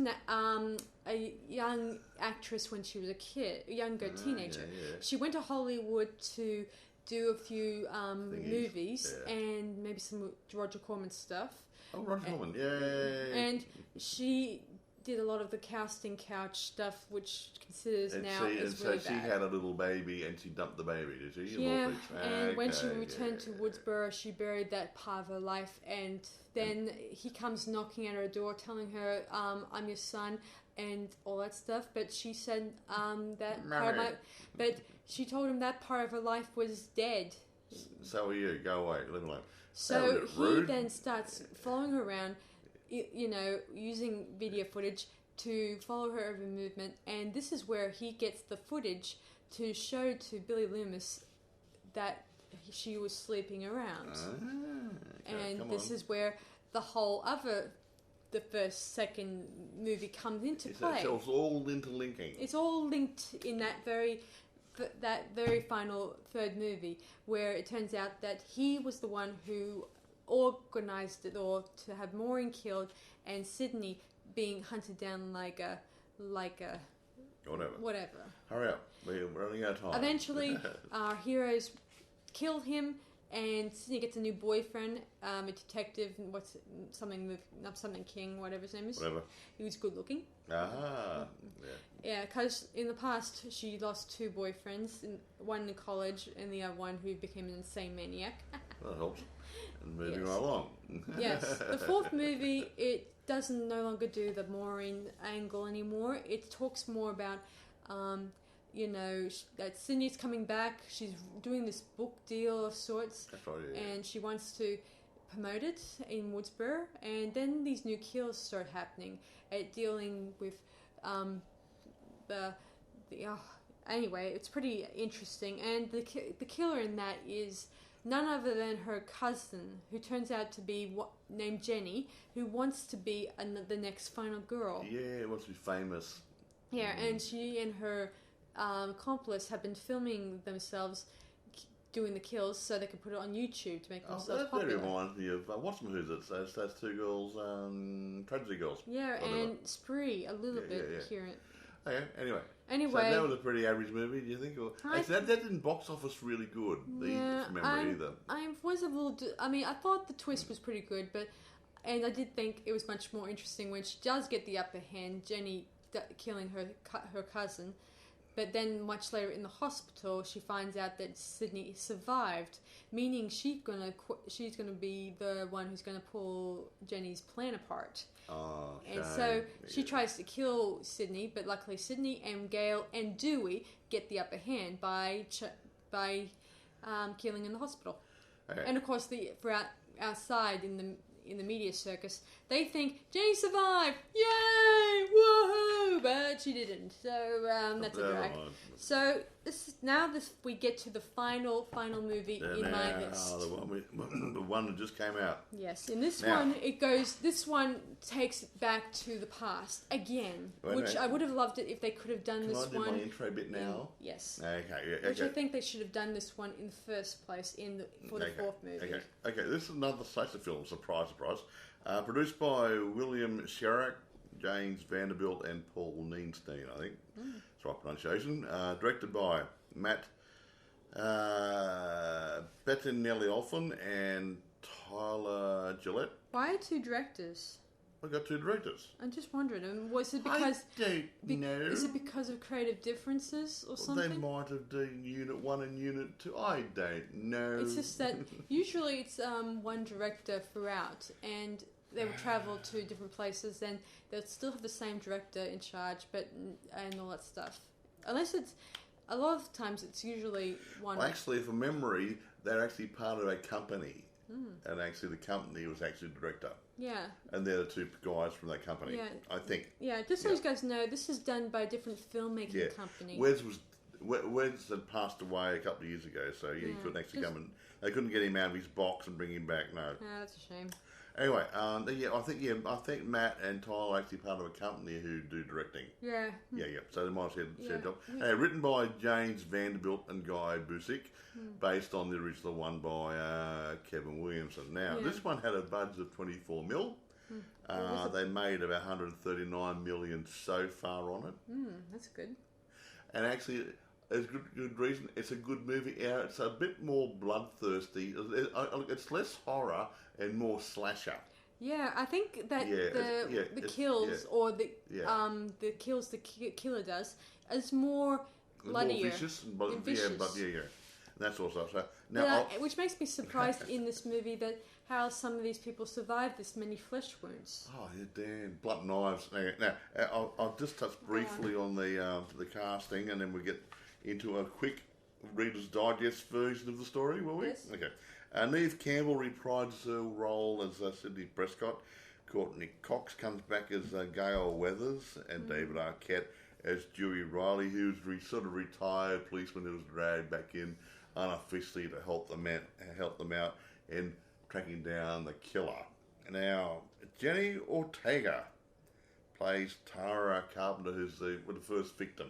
Speaker 1: a young actress when she was a kid, a younger teenager.
Speaker 2: Yeah.
Speaker 1: She went to Hollywood to do a few movies and maybe some Roger Corman stuff.
Speaker 2: Oh, Roger Corman, yeah.
Speaker 1: And she did a lot of the casting couch stuff, which considers
Speaker 2: and
Speaker 1: now is really bad.
Speaker 2: So she had a little baby and she dumped the baby, did she?
Speaker 1: Yeah, and when she returned to Woodsboro, she buried that part of her life, and then he comes knocking at her door telling her, I'm your son, and all that stuff, but she said but she told him that part of her life was dead.
Speaker 2: So are you, go away, live alone.
Speaker 1: So he then starts following her around, using video footage to follow her every movement, and this is where he gets the footage to show to Billy Loomis that she was sleeping around. And this is where the whole the second movie comes into play.
Speaker 2: So it's all interlinking.
Speaker 1: It's all linked in that very final third movie, where it turns out that he was the one who organised it all to have Maureen killed and Sydney being hunted down like a whatever.
Speaker 2: Hurry up, we're running out of time.
Speaker 1: Eventually, our heroes kill him, and Sydney gets a new boyfriend, a detective. Something King, whatever his name is.
Speaker 2: Whatever.
Speaker 1: He was good looking.
Speaker 2: Yeah.
Speaker 1: Yeah, because in the past she lost two boyfriends, one in college and the other one who became an insane maniac.
Speaker 2: That helps. And moving right along.
Speaker 1: Yes. The fourth movie, it doesn't no longer do the Maureen angle anymore. It talks more about, that Sydney's coming back. She's doing this book deal of sorts.
Speaker 2: That's right, yeah.
Speaker 1: And she wants to promote it in Woodsboro. And then these new kills start happening at dealing with anyway, it's pretty interesting. And the killer in that is none other than her cousin, who turns out to be named Jenny, who wants to be the next final girl.
Speaker 2: Yeah, wants to be famous.
Speaker 1: Yeah, and she and her accomplice have been filming themselves doing the kills so they can put it on YouTube to make themselves popular.
Speaker 2: That reminds me of what's who's it? Those two girls, Tragedy Girls.
Speaker 1: Yeah, and Spree a little bit here.
Speaker 2: Okay, anyway.
Speaker 1: So
Speaker 2: that was a pretty average movie, do you think? That didn't box office really good, from memory either.
Speaker 1: I was a little... I thought the twist was pretty good, and I did think it was much more interesting when she does get the upper hand, Jenny killing her cousin. But then much later in the hospital, she finds out that Sydney survived, meaning she's gonna be the one who's gonna pull Jenny's plan apart.
Speaker 2: Oh,
Speaker 1: and so she tries to kill Sydney, but luckily Sydney and Gail and Dewey get the upper hand by by killing in the hospital.
Speaker 2: Okay.
Speaker 1: And of course, outside in the media circus, they think Jenny survived, yay, woohoo! But she didn't. So that's a drag. So we get to the final movie in my list.
Speaker 2: The one that just came out.
Speaker 1: Yes, in this one it goes. This one takes back to the past again, which I would have loved it if they could have done this one.
Speaker 2: Can I do my intro bit now?
Speaker 1: Yes.
Speaker 2: Okay. Yeah,
Speaker 1: which I think they should have done this one in the first place for the fourth movie.
Speaker 2: Okay. This is another slasher film. Surprise, surprise. Produced by William Sherrick, James Vanderbilt, and Paul Neenstein. I think that's the right pronunciation. Directed by Matt Bettinelli-Olphin and Tyler Gillette.
Speaker 1: Why 2 directors?
Speaker 2: I got 2 directors.
Speaker 1: I'm just wondering. Was it because?
Speaker 2: I don't know.
Speaker 1: Is it because of creative differences or something?
Speaker 2: They might have done Unit 1 and Unit 2. I don't know.
Speaker 1: It's just that usually it's one director throughout, and they will travel to different places, and they'll still have the same director in charge, and all that stuff. Unless it's a lot of times, it's usually one.
Speaker 2: Well, actually, from memory, they're actually part of a company. And actually the company was actually the director. Yeah. And they're the 2 guys from that company, I think.
Speaker 1: Yeah, just so you guys know, this is done by a different filmmaking company.
Speaker 2: Wes had passed away a couple of years ago, so he couldn't actually come and... They couldn't get him out of his box and bring him back, no.
Speaker 1: Yeah, that's a shame.
Speaker 2: Anyway, I think Matt and Tyler are actually part of a company who do directing. Yeah. Yeah. So they might have said job. Written by James Vanderbilt and Guy Busick, based on the original one by Kevin Williamson. Now, this one had a budget of 24 mil. They made about 139 million so far on it.
Speaker 1: That's good.
Speaker 2: And actually, there's good reason. It's a good movie. Yeah, it's a bit more bloodthirsty. It's less horror and more slasher.
Speaker 1: Yeah, I think that the kills or the kills the killer does is more bloodier,
Speaker 2: more vicious, and that sort of stuff. So
Speaker 1: now, which makes me surprised in this movie that how some of these people survive this many flesh wounds.
Speaker 2: Oh, yeah, damn, blunt knives. Now, I'll just touch briefly on the casting, and then we get into a quick Reader's Digest version of the story, will we?
Speaker 1: Yes.
Speaker 2: Okay. Neve Campbell reprises her role as Sidney Prescott. Courtney Cox comes back as Gail Weathers, and David Arquette as Dewey Riley, who's sort of retired policeman who was dragged back in unofficially to help them out in tracking down the killer. Now, Jenny Ortega plays Tara Carpenter, who's the first victim.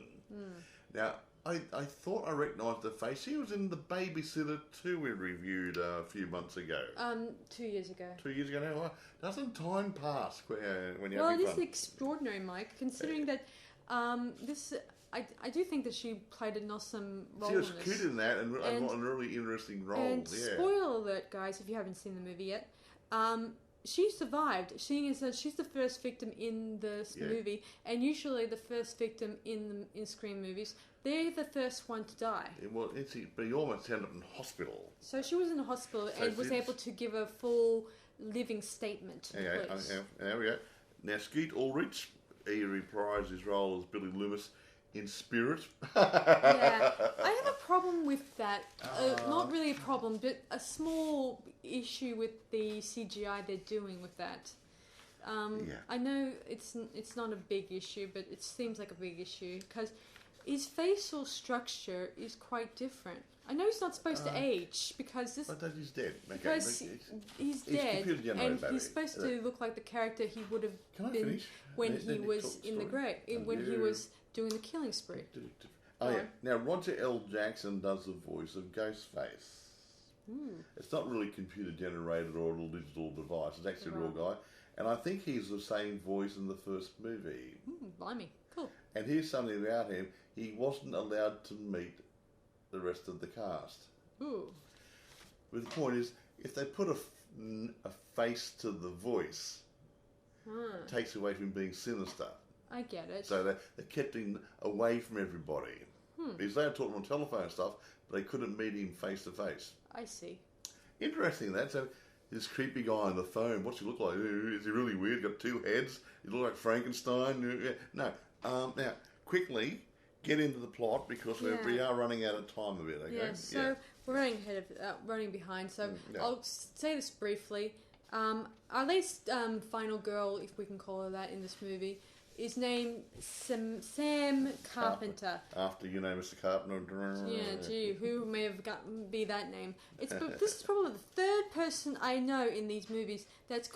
Speaker 2: Now, I thought I recognised the face. She was in The Babysitter 2 we reviewed a few months ago.
Speaker 1: 2 years ago.
Speaker 2: 2 years ago now? Doesn't time pass when you're having fun?
Speaker 1: Well, it is extraordinary, Mike, considering that I do think that she played an awesome role.
Speaker 2: She was cute in that and a really interesting role.
Speaker 1: And spoiler alert, guys, if you haven't seen the movie yet, she survived, seeing as that she's the first victim in this movie, and usually the first victim in Scream movies, they're the first one to die.
Speaker 2: But you almost ended up in hospital.
Speaker 1: So she was in the hospital and was able to give a full living statement to the police.
Speaker 2: There we go. Now, Skeet Ulrich, he reprised his role as Billy Loomis in Spirit.
Speaker 1: Yeah, I have a problem with that. Not really a problem, but a small issue with the CGI they're doing with that. I know it's not a big issue, but it seems like a big issue because his facial structure is quite different. I know he's not supposed to age because this.
Speaker 2: But he's dead.
Speaker 1: Because he's dead, and he's supposed to look like the character he would have been when he was in the grave, when he was doing the killing spree.
Speaker 2: Now Roger L. Jackson does the voice of Ghostface. It's not really computer generated or a digital device. It's actually a real guy, and I think he's the same voice in the first movie.
Speaker 1: Blimey, cool.
Speaker 2: And here's something about him: he wasn't allowed to meet the rest of the cast.
Speaker 1: Ooh.
Speaker 2: But the point is, if they put a face to the voice, it takes away from being sinister.
Speaker 1: I get it.
Speaker 2: So they kept him away from everybody. Because they were talking on telephone and stuff, but they couldn't meet him face to face.
Speaker 1: I see.
Speaker 2: Interesting that. So this creepy guy on the phone, what's he look like? Is he really weird? Got 2 heads? He look like Frankenstein? No. Now, quickly, get into the plot because we are running out of time a bit. Okay.
Speaker 1: Yeah. So we're running behind. So I'll say this briefly. Our least final girl, if we can call her that, in this movie is named Sam Carpenter.
Speaker 2: After Mr. Carpenter.
Speaker 1: Yeah, gee, who may have be that name? This is probably the third person I know in these movies that's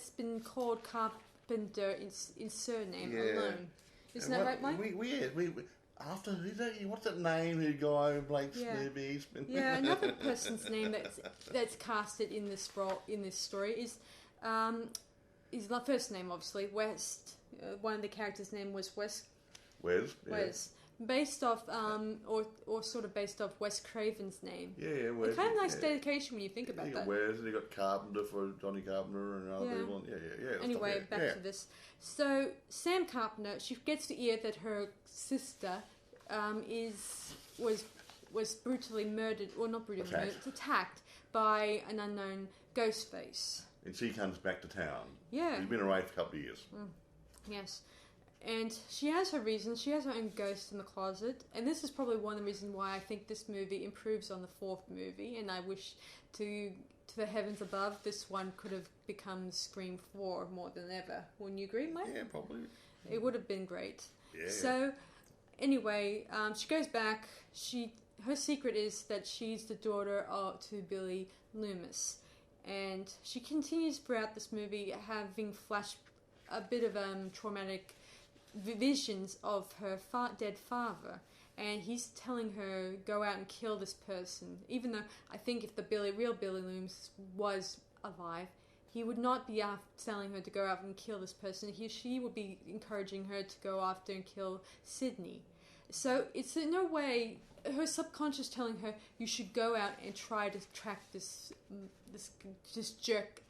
Speaker 1: been called Carpenter in surname alone. Isn't that right, Mike?
Speaker 2: We after what's that name? Who guy who Blake's movies?
Speaker 1: Yeah, another person's name that's casted in this role in this story is the first name, obviously, West. One of the characters' name was Wes.
Speaker 2: Wes.
Speaker 1: Based off, or sort of based off Wes Craven's name.
Speaker 2: Yeah, Wes.
Speaker 1: It's kind of nice dedication when you think about that.
Speaker 2: Wes, and you got Carpenter for Johnny Carpenter and other people. Yeah.
Speaker 1: Anyway, back to this. So Sam Carpenter, she gets to hear that her sister was brutally murdered, or not brutally murdered, attacked by an unknown ghost face.
Speaker 2: And she comes back to town.
Speaker 1: Yeah.
Speaker 2: She's been away for a couple of years.
Speaker 1: Yes. And she has her reasons. She has her own ghost in the closet. And this is probably one of the reasons why I think this movie improves on the fourth movie. And I wish to the heavens above, this one could have become Scream 4 more than ever. Wouldn't you agree, Mike?
Speaker 2: Yeah, probably.
Speaker 1: It would have been great.
Speaker 2: Yeah.
Speaker 1: So, anyway, she goes back. Her secret is that she's the daughter to Billy Loomis. And she continues throughout this movie having a bit of traumatic visions of her dead father, and he's telling her go out and kill this person, even though I think if the real Billy Loomis was alive, he would not be telling her to go out and kill this person. She would be encouraging her to go after and kill Sydney. So it's in no way her subconscious telling her you should go out and try to track this jerk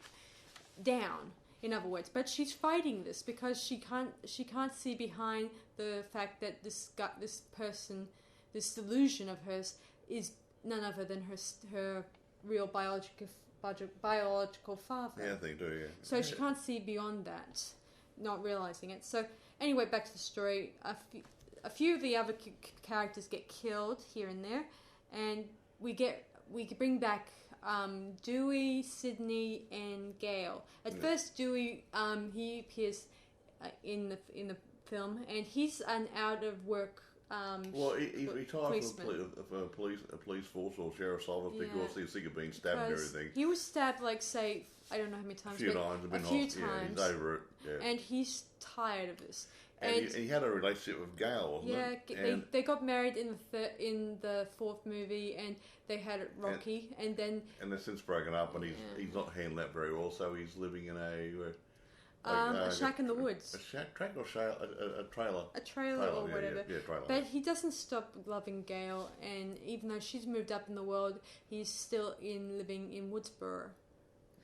Speaker 1: down. In other words, but she's fighting this because she can't see behind the fact that this person, this delusion of hers, is none other than her real biological father.
Speaker 2: Yeah, they do. Yeah.
Speaker 1: So she can't see beyond that, not realizing it. So anyway, back to the story. A few of the other characters get killed here and there, and we bring back Dewey, Sydney, and Gale. At first, Dewey he appears in the film, and he's an out of work.
Speaker 2: He retired from a police force or sheriff's office because he's sick of being stabbed and everything.
Speaker 1: He was stabbed say I don't know how many times, a few times.
Speaker 2: Yeah, he's over it. Yeah.
Speaker 1: And he's tired of this.
Speaker 2: And he had a relationship with Gale, wasn't it?
Speaker 1: Yeah, they got married in the fourth movie, and they had Rocky, and then...
Speaker 2: And they've since broken up, and he's not handling that very well, so he's living in
Speaker 1: a shack in the woods.
Speaker 2: A track or a trailer?
Speaker 1: A trailer or whatever.
Speaker 2: Yeah, trailer.
Speaker 1: But he doesn't stop loving Gale, and even though she's moved up in the world, he's still living in Woodsboro.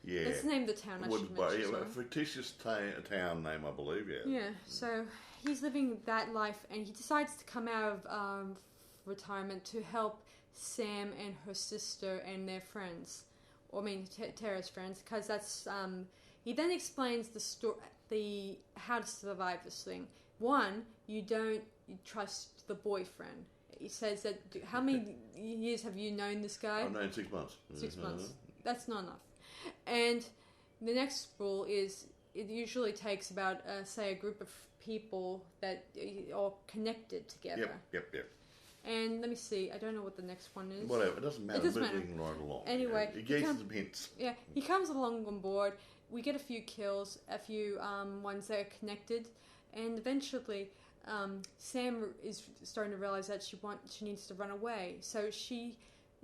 Speaker 2: Yeah.
Speaker 1: That's the name of the town, I should mention.
Speaker 2: A fictitious town name, I believe, yeah.
Speaker 1: Yeah, so he's living that life, and he decides to come out of retirement to help Sam and her sister and their friends. Tara's friends, because that's... he then explains how to survive this thing. One, you trust the boyfriend. He says that, how many years have you known this guy?
Speaker 2: I've known 6 months.
Speaker 1: 6 months. That's not enough. And the next rule is it usually takes about, say, a group of people that are connected together.
Speaker 2: Yep.
Speaker 1: And let me see, I don't know what the next one is.
Speaker 2: Whatever, it doesn't matter.
Speaker 1: It doesn't matter.
Speaker 2: Moving right along.
Speaker 1: Anyway.
Speaker 2: He gave some hints.
Speaker 1: Yeah, he comes along on board. We get a few kills, a few ones that are connected. And eventually, Sam is starting to realize that she needs to run away. So she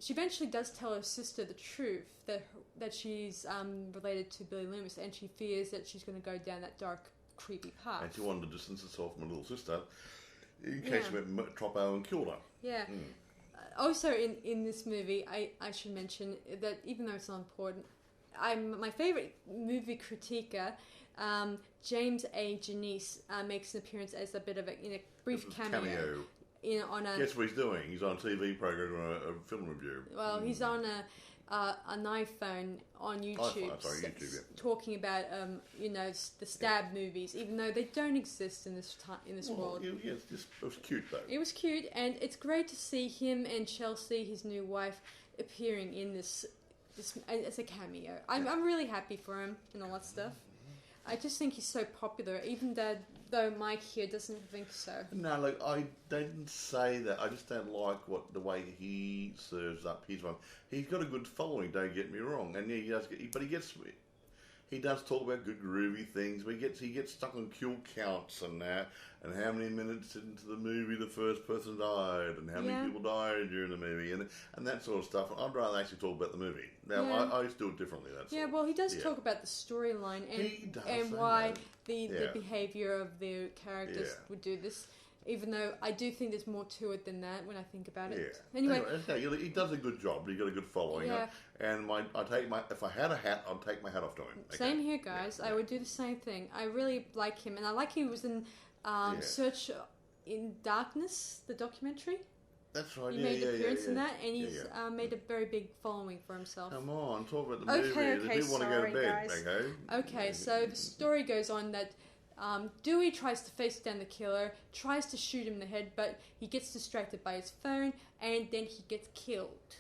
Speaker 1: eventually does tell her sister the truth, that she's related to Billy Loomis, and she fears that she's going to go down that dark, creepy path.
Speaker 2: And she wanted to distance herself from her little sister in case she went Troppo and killed her.
Speaker 1: Yeah. Also, in this movie, I should mention that even though it's not important, my favourite movie critiquer, James A. Janice, makes an appearance as a bit of a brief cameo. Guess
Speaker 2: what he's doing? He's on a TV program or a film review.
Speaker 1: Well, he's on an iPhone on YouTube,
Speaker 2: YouTube, yeah.
Speaker 1: talking about the stab movies, even though they don't exist in this world.
Speaker 2: Yeah, it was cute though.
Speaker 1: It was cute, and it's great to see him and Chelsea, his new wife, appearing in this as a cameo. I'm really happy for him and all that stuff. I just think he's so popular, even though Mike here doesn't think so.
Speaker 2: No, look, I didn't say that. I just don't like the way he serves up his one. He's got a good following, don't get me wrong, and he does talk about good groovy things, but he gets stuck on kill counts and that, and how many minutes into the movie the first person died, and how many people died during the movie, and that sort of stuff. I'd rather actually talk about the movie. Now, I do it differently.
Speaker 1: Well, he does talk about the storyline and why the behaviour of the characters would do this. Even though I do think there's more to it than that when I think about it. Anyway,
Speaker 2: he does a good job. He got a good following.
Speaker 1: Yeah.
Speaker 2: And if I had a hat, I'd take my hat off to him. Okay?
Speaker 1: Same here, guys. I would do the same thing. I really like him, and I like he was in Search in Darkness, the documentary.
Speaker 2: That's right.
Speaker 1: He made an appearance in that, and he's made a very big following for himself.
Speaker 2: Come on, talk about the movie. The people want to go to bed.
Speaker 1: Guys. Okay, so the story goes on that Dewey tries to face down the killer, tries to shoot him in the head, but he gets distracted by his phone, and then he gets killed.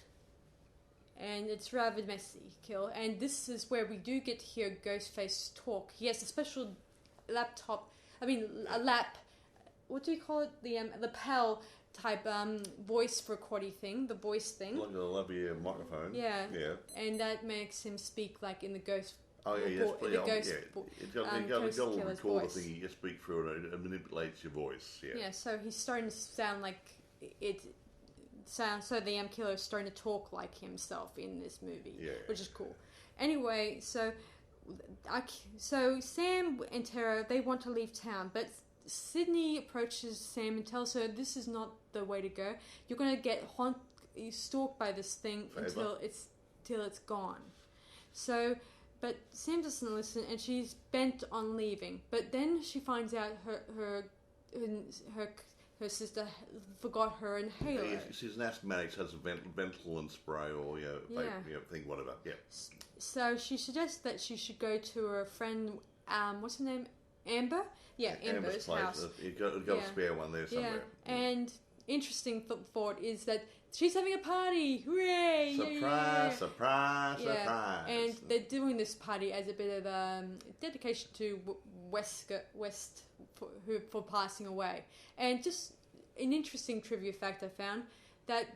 Speaker 1: And it's rather messy kill. And this is where we do get to hear Ghostface talk. He has a special what do you call it? The lapel type voice recording thing, the voice thing.
Speaker 2: Like a lovely microphone.
Speaker 1: Yeah. And that makes him speak like in the ghost.
Speaker 2: Oh yeah, It's got a little recorder thing you speak through and it manipulates your voice. Yeah.
Speaker 1: So he's starting to sound like it. So the killer is starting to talk like himself in this movie, which is cool. Anyway, so Sam and Tara, they want to leave town, but Sydney approaches Sam and tells her this is not the way to go. You're going to get stalked by this thing until it's gone. So, but Sam doesn't listen, and she's bent on leaving. But then she finds out her sister forgot her inhaler.
Speaker 2: Yeah, she's an asthmatic, has a Ventolin spray or thing, whatever. Yeah.
Speaker 1: So she suggests that she should go to her friend. What's her name? Amber. Yeah, Amber's house.
Speaker 2: You've got a spare one there somewhere.
Speaker 1: Yeah. And interesting thought is that she's having a party. Hooray!
Speaker 2: Surprise!
Speaker 1: And they're doing this party as a bit of dedication to West for passing away. And just an interesting trivia fact I found that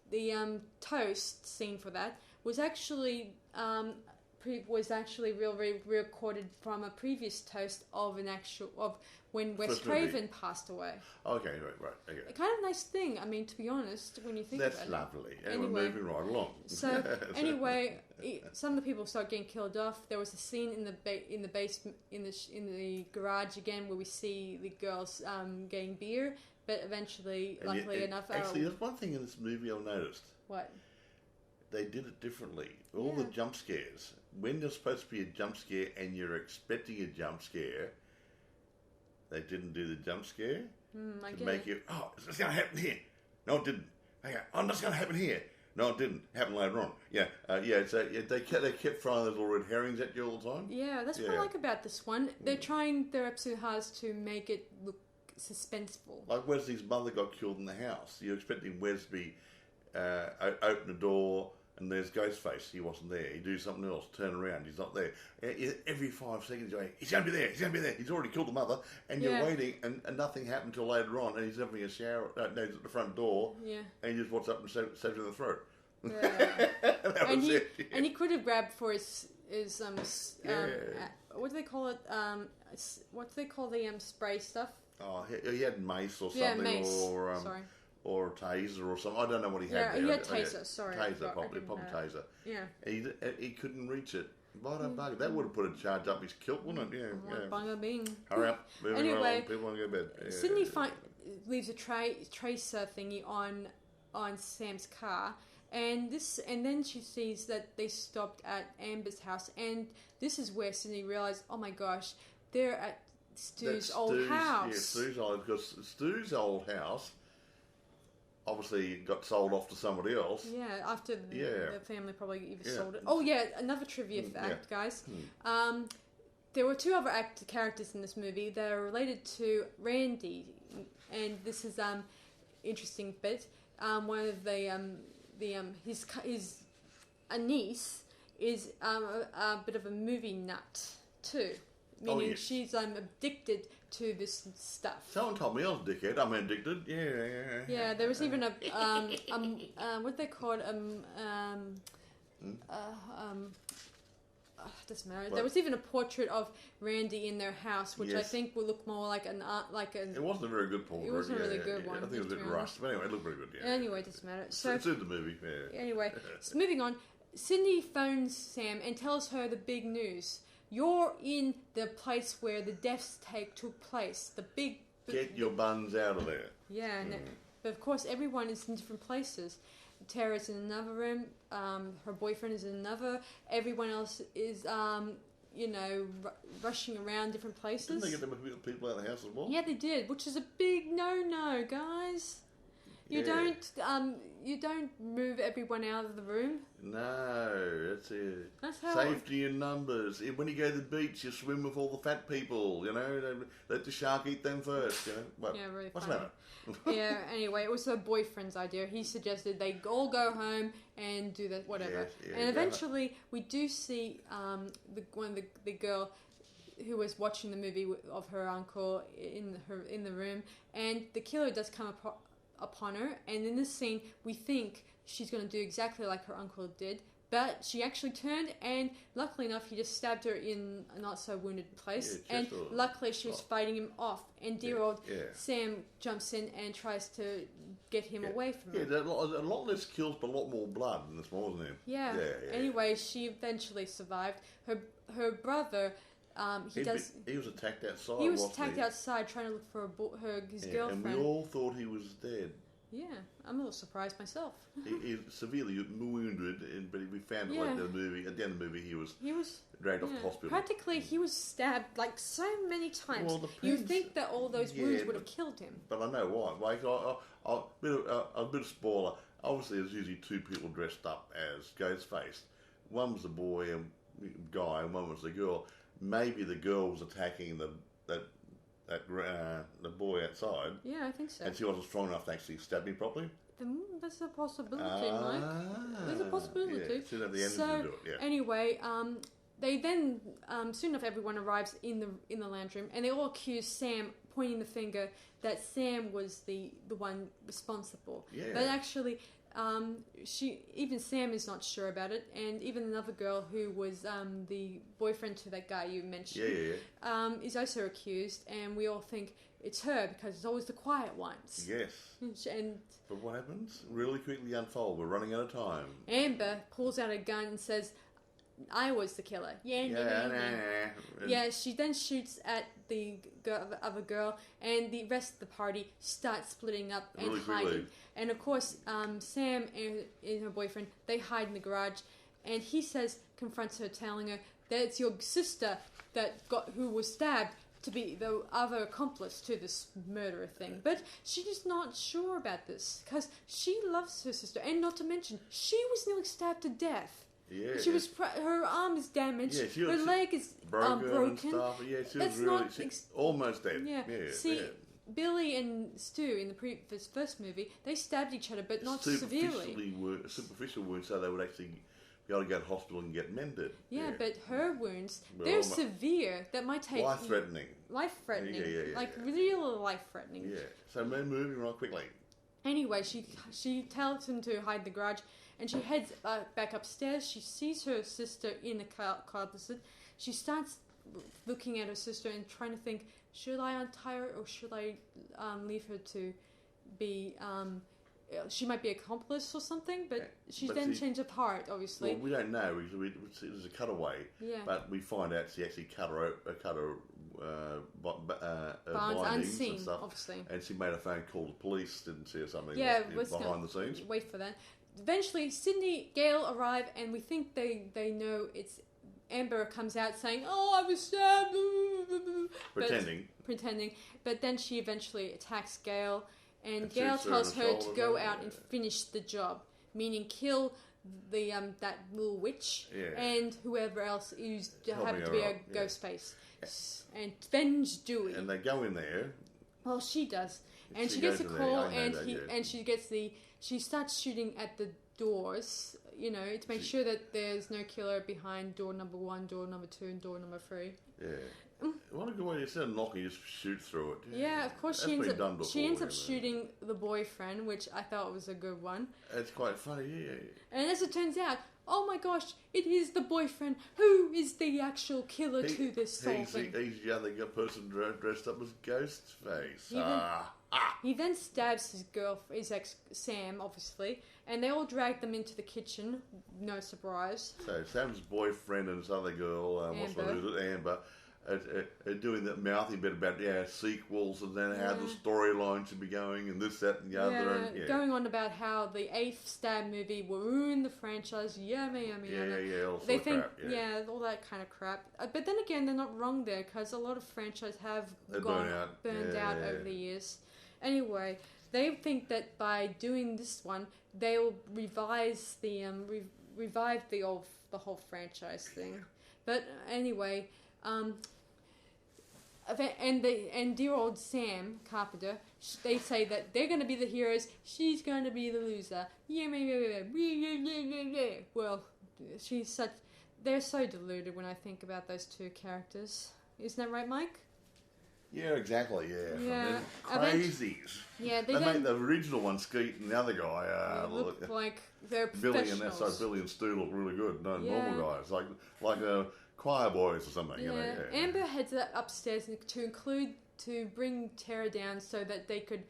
Speaker 1: the toast scene for that was actually recorded from a previous toast of when Wes Craven passed away.
Speaker 2: Okay, right. Okay.
Speaker 1: A kind of nice thing. I mean, to be honest, when you think about it. That's
Speaker 2: lovely. And we're moving right along.
Speaker 1: So anyway, some of the people start getting killed off. There was a scene in the basement in the garage again where we see the girls getting beer, but eventually, luckily enough,
Speaker 2: actually, there's one thing in this movie I've noticed.
Speaker 1: What?
Speaker 2: They did it differently. All the jump scares. When there's supposed to be a jump scare and you're expecting a jump scare, they didn't do the jump scare to make you, it's going to happen here. No, it didn't. Okay, that's going to happen here. No, it didn't. Happen later on. So they kept throwing those little red herrings at you all the time.
Speaker 1: Yeah, that's what I like about this one. They're trying their absolute hardest to make it look suspenseful.
Speaker 2: Like Wesley's mother got killed in the house. You're expecting Wes to be open the door and there's Ghostface. He wasn't there. He'd do something else. Turn around. He's not there. Every 5 seconds you're going, he's going to be there. He's going to be there. He's already killed the mother. And you're waiting and nothing happened until later on. And he's having a shower. He's at the front door. Yeah. And he just walks up and stabs him in the throat.
Speaker 1: Yeah. And he could have grabbed for his what do they call it? What do they call the spray stuff?
Speaker 2: Oh, he had mace or something.
Speaker 1: Yeah, mace.
Speaker 2: Or a taser or something. I don't know what he had there.
Speaker 1: He had taser, sorry.
Speaker 2: Taser, probably taser.
Speaker 1: Yeah.
Speaker 2: He couldn't reach it. What a bugger. That would have put a charge up his kilt, wouldn't it? Yeah.
Speaker 1: Bugger bing.
Speaker 2: Hurry up. Anyway, people want to go to bed. Yeah.
Speaker 1: Sydney leaves a tracer thingy on Sam's car. And then she sees that they stopped at Amber's house. And this is where Sydney realised, oh my gosh, they're at Stu's old house.
Speaker 2: Yeah, Stu's old, because Stu's old house, obviously got sold off to somebody else.
Speaker 1: Yeah, after the family probably even sold it. Oh yeah, another trivia fact, guys. There were two other characters in this movie that are related to Randy, and this is interesting bit. One of his a niece is a bit of a movie nut too, meaning she's addicted to this stuff.
Speaker 2: Someone told me I was a dickhead. I'm addicted. Yeah.
Speaker 1: Yeah, there was even a what they call it doesn't matter. There was even a portrait of Randy in their house, which I think will look more like an art, It
Speaker 2: wasn't a very good portrait.
Speaker 1: It wasn't a really good one.
Speaker 2: I think it was a bit rushed, but anyway, it looked very good. Yeah.
Speaker 1: Anyway, it doesn't matter. So
Speaker 2: it's in the movie. Yeah.
Speaker 1: Anyway, so moving on. Sydney phones Sam and tells her the big news. You're in the place where the deaths took place. The big...
Speaker 2: Get your buns out of there.
Speaker 1: Yeah, but of course everyone is in different places. Tara's in another room. Her boyfriend is in another. Everyone else is, rushing around different places.
Speaker 2: Didn't they get them people out of the house as well?
Speaker 1: Yeah, they did, which is a big no-no, guys. You don't move everyone out of the room.
Speaker 2: No, that's it.
Speaker 1: That's how
Speaker 2: safety in numbers. When you go to the beach, you swim with all the fat people. Let the shark eat them first.
Speaker 1: Yeah, really
Speaker 2: what's
Speaker 1: funny.
Speaker 2: that?
Speaker 1: Yeah. Anyway, it was her boyfriend's idea. He suggested they all go home and do that, whatever.
Speaker 2: Yes,
Speaker 1: and eventually, we do see the girl who was watching the movie of her uncle in the room, and the killer does come upon her, and in this scene we think she's going to do exactly like her uncle did, but she actually turned, and luckily enough he just stabbed her in a not so wounded place, and luckily she was fighting him off, and dear old Sam jumps in and tries to get him away from her.
Speaker 2: Yeah, a lot less kills but a lot more blood in this one, wasn't there?
Speaker 1: Yeah. Anyway, she eventually survived. Her brother,
Speaker 2: he was attacked outside.
Speaker 1: He was attacked outside trying to look for his girlfriend.
Speaker 2: And we all thought he was dead.
Speaker 1: Yeah, I'm a little surprised myself.
Speaker 2: He severely wounded, but we found out at the end of the movie he was dragged off to hospital.
Speaker 1: Practically, he was stabbed like so many times. Well, you'd think that all those wounds would have killed him.
Speaker 2: But I know why. Like, a bit of spoiler. Obviously, there's usually two people dressed up as Ghostface. One was the boy and guy, and one was the girl. Maybe the girl was attacking the boy outside.
Speaker 1: Yeah, I think so.
Speaker 2: And she wasn't strong enough to actually stab him properly.
Speaker 1: That's a possibility, Mike. There's a possibility.
Speaker 2: Should have the energy to do it. Yeah.
Speaker 1: Anyway, they then soon enough everyone arrives in the lounge room, and they all accuse Sam, pointing the finger that Sam was the one responsible.
Speaker 2: Yeah.
Speaker 1: But actually, Sam is not sure about it, and even another girl who was the boyfriend to that guy you mentioned is also accused, and we all think it's her because it's always the quiet ones.
Speaker 2: Yes. But what happens? Really quickly unfold. We're running out of time.
Speaker 1: Amber pulls out a gun and says, I was the killer. Yeah, she then shoots at the other girl, and the rest of the party starts splitting up and
Speaker 2: really
Speaker 1: hiding.
Speaker 2: Quickly.
Speaker 1: And of course, Sam and her boyfriend, they hide in the garage, and he confronts her, telling her that it's your sister who was stabbed to be the other accomplice to this murder thing. But she's not sure about this, because she loves her sister, and not to mention, she was nearly stabbed to death.
Speaker 2: Yeah,
Speaker 1: her arm is damaged.
Speaker 2: Yeah,
Speaker 1: her leg is broken.
Speaker 2: Stuff. Yeah, she was really almost dead.
Speaker 1: Yeah. See, Billy and Stu in the first movie, they stabbed each other, but not severely.
Speaker 2: Superficial wounds, so they would actually be able to go to hospital and get mended.
Speaker 1: Yeah, but her wounds, they're severe. That might take
Speaker 2: life-threatening.
Speaker 1: Life-threatening.
Speaker 2: Yeah.
Speaker 1: Real life-threatening.
Speaker 2: Yeah. So moving right quickly.
Speaker 1: Anyway, she tells him to hide in the garage, and she heads back upstairs. She sees her sister in the closet. She starts looking at her sister and trying to think, should I untie her or should I leave her to be... she might be an accomplice or something, but she then changed her heart, obviously.
Speaker 2: Well, we don't know. It was a cutaway, but we find out she actually cut her bindings
Speaker 1: unseen,
Speaker 2: and stuff.
Speaker 1: Obviously.
Speaker 2: And she made a phone call to the police, didn't she, or something behind the scenes.
Speaker 1: Wait for that. Eventually, Sydney, Gail arrive, and we think they know it's... Amber comes out saying, "Oh, I was stabbed."
Speaker 2: Pretending.
Speaker 1: But then she eventually attacks Gail, and Gail
Speaker 2: shoots her in
Speaker 1: tells
Speaker 2: the
Speaker 1: her to
Speaker 2: shoulder,
Speaker 1: go
Speaker 2: doesn't
Speaker 1: out
Speaker 2: it?
Speaker 1: and finish the job, meaning kill the that little witch
Speaker 2: Yeah.
Speaker 1: and whoever else who's
Speaker 2: Helping
Speaker 1: happened to
Speaker 2: her
Speaker 1: be a
Speaker 2: out, yeah.
Speaker 1: ghost face, and avenge Dewey.
Speaker 2: And they go in there.
Speaker 1: Well, she does, and she
Speaker 2: goes
Speaker 1: gets a
Speaker 2: in there,
Speaker 1: call,
Speaker 2: I know
Speaker 1: and
Speaker 2: that, yeah.
Speaker 1: and she starts shooting at the doors, you know, to make sure that there's no killer behind door number 1, door number 2, and door number 3.
Speaker 2: Yeah. What a good way, instead of knocking, you just shoot through it.
Speaker 1: Yeah, of course
Speaker 2: That's
Speaker 1: she ends
Speaker 2: been done
Speaker 1: up
Speaker 2: before,
Speaker 1: shooting the boyfriend, which I thought was a good one.
Speaker 2: It's quite funny, yeah.
Speaker 1: And as it turns out, oh my gosh, it is the boyfriend who is the actual killer to this whole thing.
Speaker 2: He's the other person dressed up as Ghostface.
Speaker 1: He then stabs his ex Sam, obviously, and they all drag them into the kitchen. No surprise.
Speaker 2: So Sam's boyfriend and this other girl, Amber, are doing that mouthy bit about sequels and then how the storyline should be going and this, that, and the other. And,
Speaker 1: going on about how the 8th stab movie will ruin the franchise. Yummy.
Speaker 2: All
Speaker 1: They
Speaker 2: sort
Speaker 1: think,
Speaker 2: of crap.
Speaker 1: all that kind of crap. But then again, they're not wrong there because a lot of franchises have burned out over the years. Anyway, they think that by doing this one, they'll revise the revive the whole franchise thing. But anyway, and dear old Sam Carpenter, they say that they're going to be the heroes, she's going to be the loser. Well, they're so deluded when I think about those two characters. Isn't that right, Mike?
Speaker 2: Yeah, exactly, yeah.
Speaker 1: Yeah.
Speaker 2: Crazies.
Speaker 1: Yeah,
Speaker 2: they made the original one, Skeet, and the other guy
Speaker 1: look like they're
Speaker 2: Billy
Speaker 1: professionals.
Speaker 2: Billy and Stu look really good. No, normal guys, like choir boys or something. You know,
Speaker 1: Amber heads upstairs to bring Tara down so that they could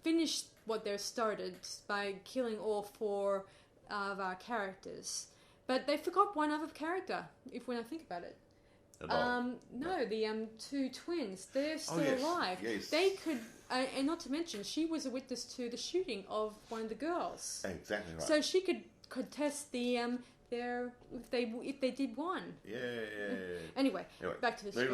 Speaker 1: finish what they've started by killing all 4 of our characters. But they forgot one other character, when I think about it. No, the 2 twins. They're still alive.
Speaker 2: Yes.
Speaker 1: They could, and not to mention, she was a witness to the shooting of one of the girls.
Speaker 2: Exactly right.
Speaker 1: So she could test the if they did one.
Speaker 2: Yeah.
Speaker 1: Anyway, back to the story.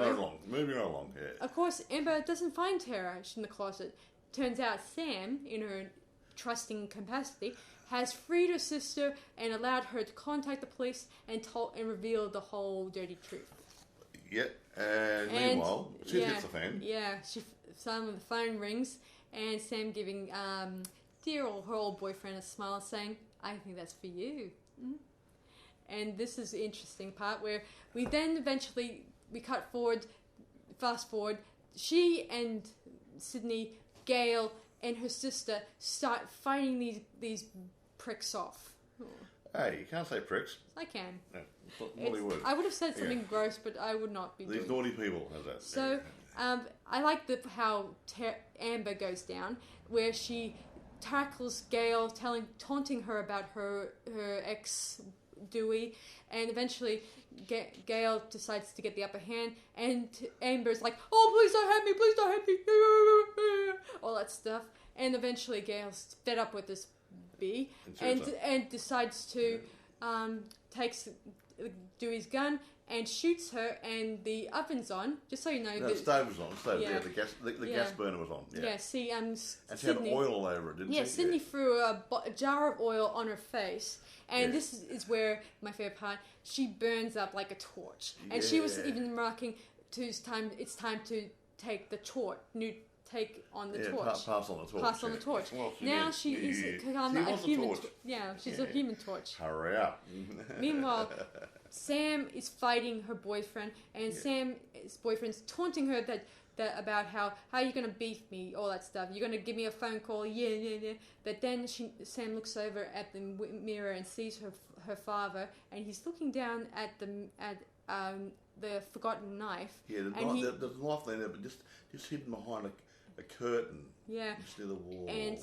Speaker 2: Moving right along. Yeah.
Speaker 1: Of course, Amber doesn't find Tara in the closet. Turns out Sam, in her trusting capacity, has freed her sister and allowed her to contact the police and reveal the whole dirty truth.
Speaker 2: Yeah, and meanwhile, she hits the fan.
Speaker 1: Yeah, suddenly the phone rings, and Sam giving her old boyfriend a smile, saying, "I think that's for you." Mm-hmm. And this is the interesting part where we then eventually fast forward. She and Sydney, Gail, and her sister start fighting these pricks off. Oh.
Speaker 2: Hey, you can't say pricks.
Speaker 1: I can.
Speaker 2: No,
Speaker 1: I would have said something gross, but I would not be doing
Speaker 2: these naughty people. How's that?
Speaker 1: So, I like how Amber goes down, where she tackles Gail, taunting her about her ex Dewey, and eventually Gail decides to get the upper hand, and Amber's like, "Oh, please don't hurt me, all that stuff, and eventually Gail's fed up with this bee and decides to takes Dewey's gun and shoots her, and the oven's on. Just so you know,
Speaker 2: the stove was on. The gas burner was on. Yeah.
Speaker 1: See,
Speaker 2: and she
Speaker 1: Sydney,
Speaker 2: had oil all over it, didn't she?
Speaker 1: Yeah, Sydney threw a jar of oil on her face, and this is where my favorite part. She burns up like a torch, and she was even remarking, "It's time to take the torch." Take on the torch.
Speaker 2: Pass on the torch.
Speaker 1: Pass on the torch.
Speaker 2: Well,
Speaker 1: now she is a human. She's a human torch.
Speaker 2: Hurry up.
Speaker 1: Meanwhile, Sam is fighting her boyfriend, and Sam's boyfriend's taunting her about how are you going to beat me, all that stuff. You're going to give me a phone call, yeah. But then Sam looks over at the mirror and sees her father, and he's looking down at the forgotten knife.
Speaker 2: Yeah, there's a knife there, but just hidden behind a curtain.
Speaker 1: Yeah.
Speaker 2: Just near the wall.
Speaker 1: And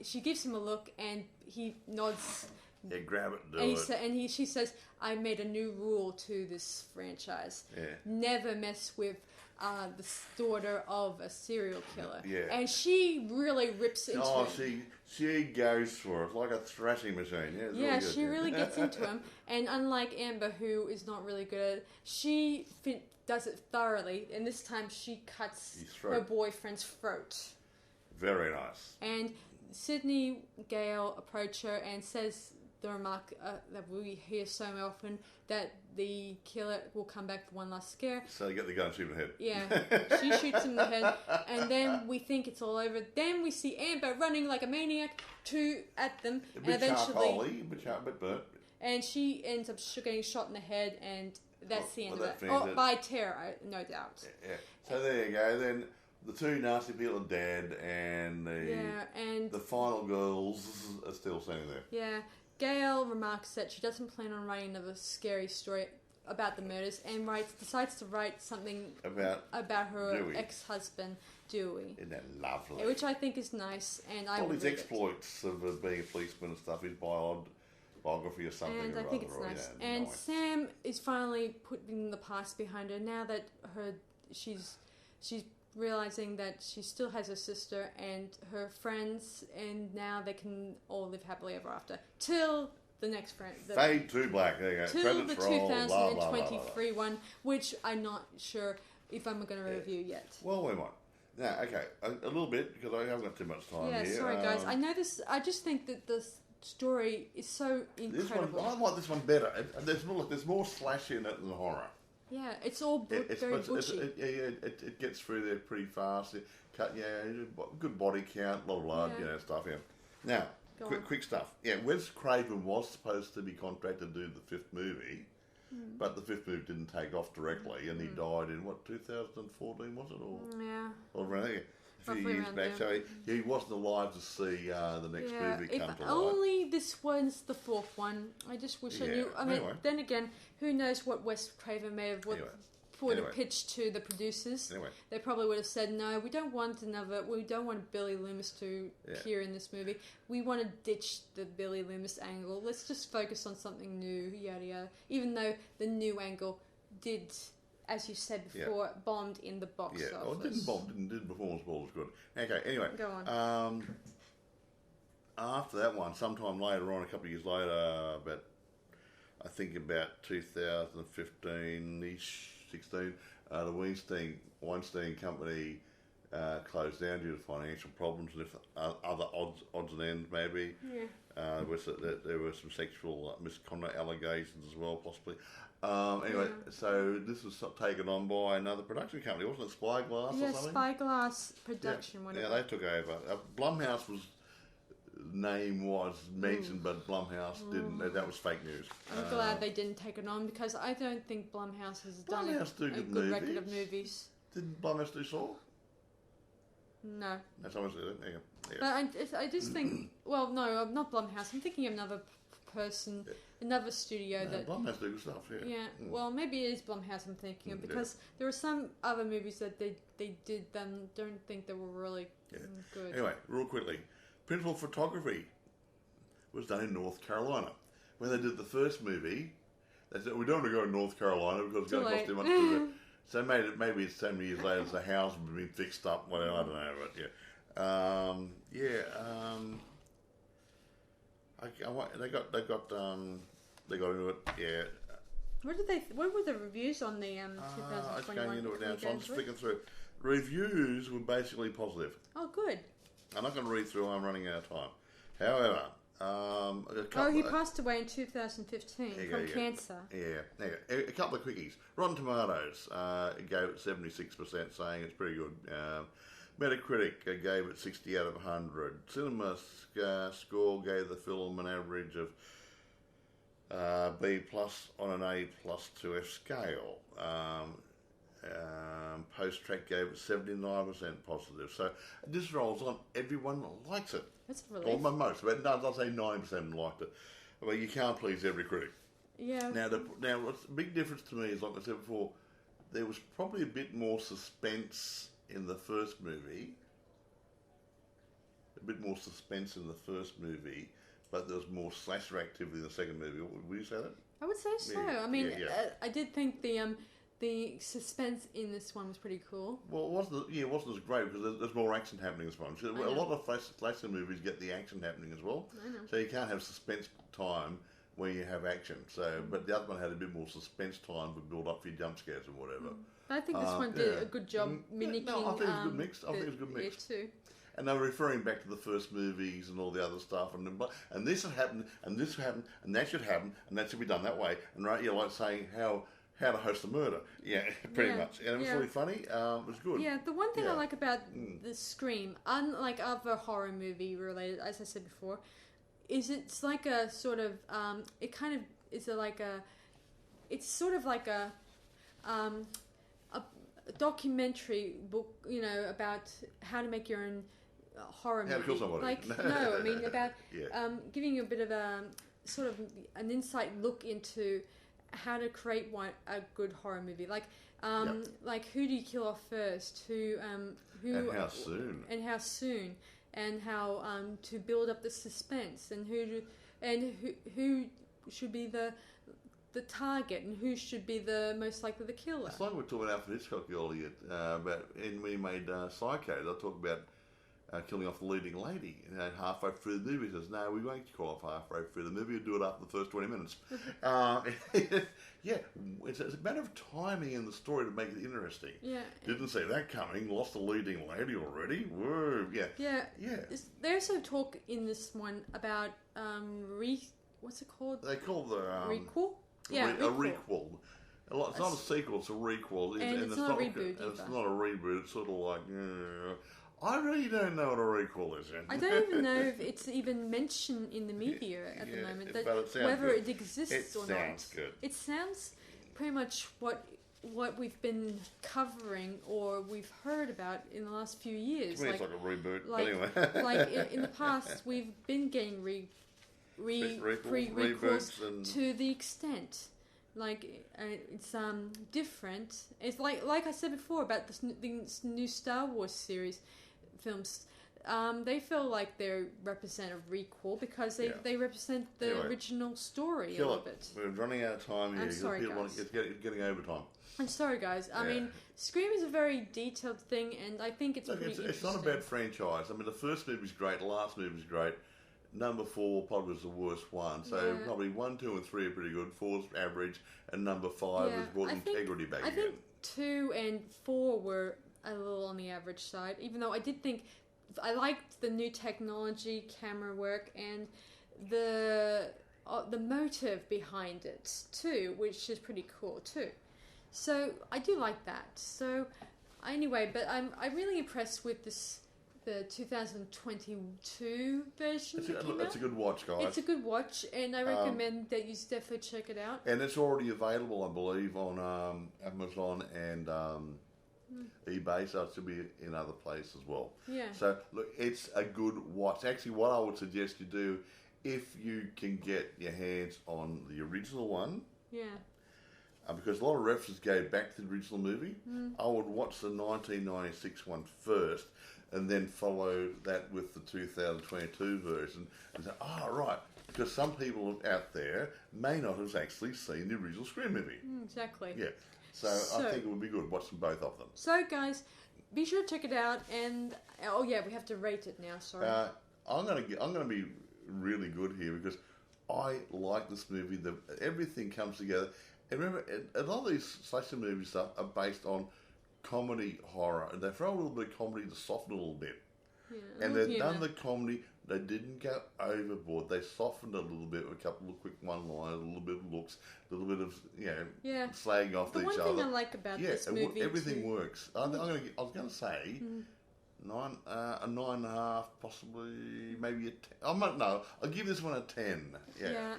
Speaker 1: she gives him a look, and he nods.
Speaker 2: Yeah, grab it and do it.
Speaker 1: She says, "I made a new rule to this franchise.
Speaker 2: Yeah.
Speaker 1: Never mess with the daughter of a serial killer."
Speaker 2: Yeah.
Speaker 1: And she really rips into him.
Speaker 2: She goes for it like a thrashing machine. Yeah,
Speaker 1: really good, she really gets into him. And unlike Amber, who is not really good at it, she does it thoroughly. And this time she cuts her boyfriend's throat.
Speaker 2: Very nice.
Speaker 1: And Sydney Gale approaches her and says the remark that we hear so often, that the killer will come back for one last scare.
Speaker 2: So you get the gun and shoot him in the head.
Speaker 1: Yeah, she shoots him in the head, and then we think it's all over. Then we see Amber running like a maniac at them,
Speaker 2: A bit charcoaly, a bit burnt.
Speaker 1: And she ends up getting shot in the head, and that's the end of it. By Tara, no doubt.
Speaker 2: Yeah. So there you go. Then the two nasty people are dead, and the final girls are still standing there.
Speaker 1: Yeah. Gail remarks that she doesn't plan on writing another scary story about the murders, and decides to write something about her
Speaker 2: Dewey.
Speaker 1: ex-husband, Dewey.
Speaker 2: Isn't that lovely?
Speaker 1: Which I think is nice, and
Speaker 2: all his exploits of being a policeman and stuff, his biography or something.
Speaker 1: And I think it's nice. And nice. Sam is finally putting the past behind her now that she's realizing that she still has her sister and her friends, and now they can all live happily ever after till the next friend.
Speaker 2: Fade to black. There you go.
Speaker 1: Till the 2023 one, which I'm not sure if I'm going to review yet.
Speaker 2: Well, we might. Now, okay, a little bit, because I haven't got too much time here.
Speaker 1: Yeah, sorry guys. I know this. I just think that this story is so incredible.
Speaker 2: I like this one better. There's more slash in it than horror.
Speaker 1: Yeah, it's all very bushy.
Speaker 2: It gets through there pretty fast. Good body count, a lot of blood, stuff. Yeah. Now, quick stuff. Yeah, Wes Craven was supposed to be contracted to do the 5th movie, but the 5th movie didn't take off directly, and he died in 2014 was it? Or around there. A few years back, so he wasn't alive to see the next movie come to life.
Speaker 1: Only this was the 4th one. I just wish I knew. I mean, then again, who knows what Wes Craven may have put a pitch to the producers. They probably would have said, no, we don't want Billy Loomis to appear in this movie. We want to ditch the Billy Loomis angle. Let's just focus on something new, yada yada. Even though the new angle did, as you said before, bombed in the box office.
Speaker 2: Yeah, it didn't bomb, didn't performance ball was good. Okay, anyway.
Speaker 1: Go on.
Speaker 2: After that one, sometime later on, a couple of years later, I think about 2015-ish, 16, the Weinstein Company closed down due to financial problems and other odds and ends maybe.
Speaker 1: Yeah.
Speaker 2: There were some sexual misconduct allegations as well, possibly. Anyway, so this was taken on by another production company, wasn't it? Spyglass or something?
Speaker 1: Spyglass Production.
Speaker 2: Yeah, they took over. Blumhouse name was mentioned, but Blumhouse didn't. That was fake news.
Speaker 1: I'm glad they didn't take it on, because I don't think Blumhouse has done a good record of movies.
Speaker 2: Didn't Blumhouse do Saw?
Speaker 1: No.
Speaker 2: That's almost it. Yeah.
Speaker 1: But I just think, well, no, not Blumhouse. I'm thinking of another person, another studio that...
Speaker 2: Blumhouse do good stuff,
Speaker 1: Yeah, well, maybe it is Blumhouse I'm thinking of, because there are some other movies that they did don't think they were really good.
Speaker 2: Anyway, real quickly, principal photography was done in North Carolina. When they did the first movie, they said, we don't want to go to North Carolina because it's going to cost too much to do it. So maybe it's so many years later the house has been fixed up, whatever, I don't know, but they got into it, yeah.
Speaker 1: What were the reviews on the 2021?
Speaker 2: I was going into it now, so I'm just flicking through. Reviews were basically positive.
Speaker 1: Oh, good.
Speaker 2: I'm not going to read through, I'm running out of time. However,
Speaker 1: he passed away in 2015 from cancer.
Speaker 2: Yeah. A couple of quickies. Rotten Tomatoes gave it 76%, saying it's pretty good. Metacritic gave it 60 out of 100. Cinema Score gave the film an average of B+ on an A+ to F scale. Post-Track gave it 79% positive. So this rolls on. Everyone likes it.
Speaker 1: That's a relief.
Speaker 2: Or most, but I'll say 9% liked it. But you can't please every critic.
Speaker 1: Yeah.
Speaker 2: Now, what's the big difference to me is, like I said before, there was probably a bit more suspense in the first movie. But there was more slasher activity in the second movie. Would you say that?
Speaker 1: I would say so.
Speaker 2: Yeah.
Speaker 1: I mean, I did think the suspense in this one was pretty cool.
Speaker 2: Well, it wasn't as great because there's more action happening in this one. So a lot of slasher movies get the action happening as well.
Speaker 1: I know.
Speaker 2: So you can't have suspense time where you have action. So, but the other one had a bit more suspense time to build up for your jump scares and whatever.
Speaker 1: But I think this one did a good job mimicking.
Speaker 2: I think it was a good mix.
Speaker 1: It too.
Speaker 2: and they were referring back to the first movies and all the other stuff, and this had happened, and this happened, and that should happen, and that should be done that way, and right, like saying how to host a murder, pretty much, and it was really funny. It was good.
Speaker 1: Yeah, the one thing I like about the Scream, unlike other horror movie related, as I said before, is it's like a sort of it's sort of like a documentary book, about how to make your own horror movie.
Speaker 2: How to kill somebody.
Speaker 1: Like, no, I mean about giving you a bit of a sort of an insight look into how to create a good horror movie. Like, like who do you kill off first? Who
Speaker 2: and how soon?
Speaker 1: And how to build up the suspense, and who should be the target, and who should be the most likely the killer.
Speaker 2: It's like we were talking about Alfred Hitchcock earlier about when he made Psycho. They'll talk about killing off the leading lady, and halfway through the movie he says, "No, we won't kill off halfway through the movie. We'll do it after the first 20 minutes." It's a matter of timing in the story to make it interesting.
Speaker 1: Yeah,
Speaker 2: didn't see that coming. Lost the leading lady already. Whoa, yeah.
Speaker 1: They also talk in this one about what's it called?
Speaker 2: They call the
Speaker 1: requel.
Speaker 2: A requel. It's not a sequel, it's a requel.
Speaker 1: And it's not a reboot either.
Speaker 2: It's not a reboot, it's sort of like... I really don't know what a requel is.
Speaker 1: I don't even know if it's even mentioned in the media at the moment,
Speaker 2: but it
Speaker 1: whether
Speaker 2: good.
Speaker 1: It exists or not.
Speaker 2: It sounds good.
Speaker 1: It sounds pretty much what we've been covering or we've heard about in the last few years.
Speaker 2: To me, it's like a reboot, but anyway.
Speaker 1: Like in the past, we've been getting prequels to the extent. Like it's different. It's like I said before about the new Star Wars series films. They feel like they represent a requel because they represent the original story a little bit.
Speaker 2: We're running out of time here.
Speaker 1: I'm sorry, guys.
Speaker 2: It's getting overtime.
Speaker 1: I'm sorry, guys. I mean, Scream is a very detailed thing, and I think it's pretty interesting.
Speaker 2: It's not a bad franchise. I mean, the first movie's great. The last movie's great. Number 4 probably was the worst one. So probably 1, 2, and 3 are pretty good. 4's average, and number 5 has brought integrity back again.
Speaker 1: I think 2 and 4 were a little on the average side, even though I did think I liked the new technology, camera work, and the motive behind it too, which is pretty cool too. So I do like that. So anyway, but I'm really impressed with the 2022 version.
Speaker 2: It's a good watch, guys.
Speaker 1: It's a good watch, and I recommend that you definitely check it out.
Speaker 2: And it's already available, I believe, on Amazon and eBay, so it should be in other places as well.
Speaker 1: Yeah.
Speaker 2: So, look, it's a good watch. Actually, what I would suggest you do, if you can get your hands on the original one, because a lot of references go back to the original movie, I would watch the 1996 one first, and then follow that with the 2022 version, and say, right, because some people out there may not have actually seen the original Scream movie.
Speaker 1: Exactly.
Speaker 2: Yeah. So I think it would be good watching both of them.
Speaker 1: So, guys, be sure to check it out, and we have to rate it now. Sorry.
Speaker 2: I'm gonna be really good here because I like this movie. Everything comes together. And remember, a lot of these slasher movie stuff are based on comedy horror, and they throw a little bit of comedy to soften a little bit. Yeah, and they've done the comedy. They didn't go overboard. They softened a little bit with a couple of quick one-liners, a little bit of looks, a little bit of slagging off each other.
Speaker 1: The one thing I like about this movie,
Speaker 2: everything works. I was going to say a 9.5, possibly maybe a 10. I'll give this one a 10.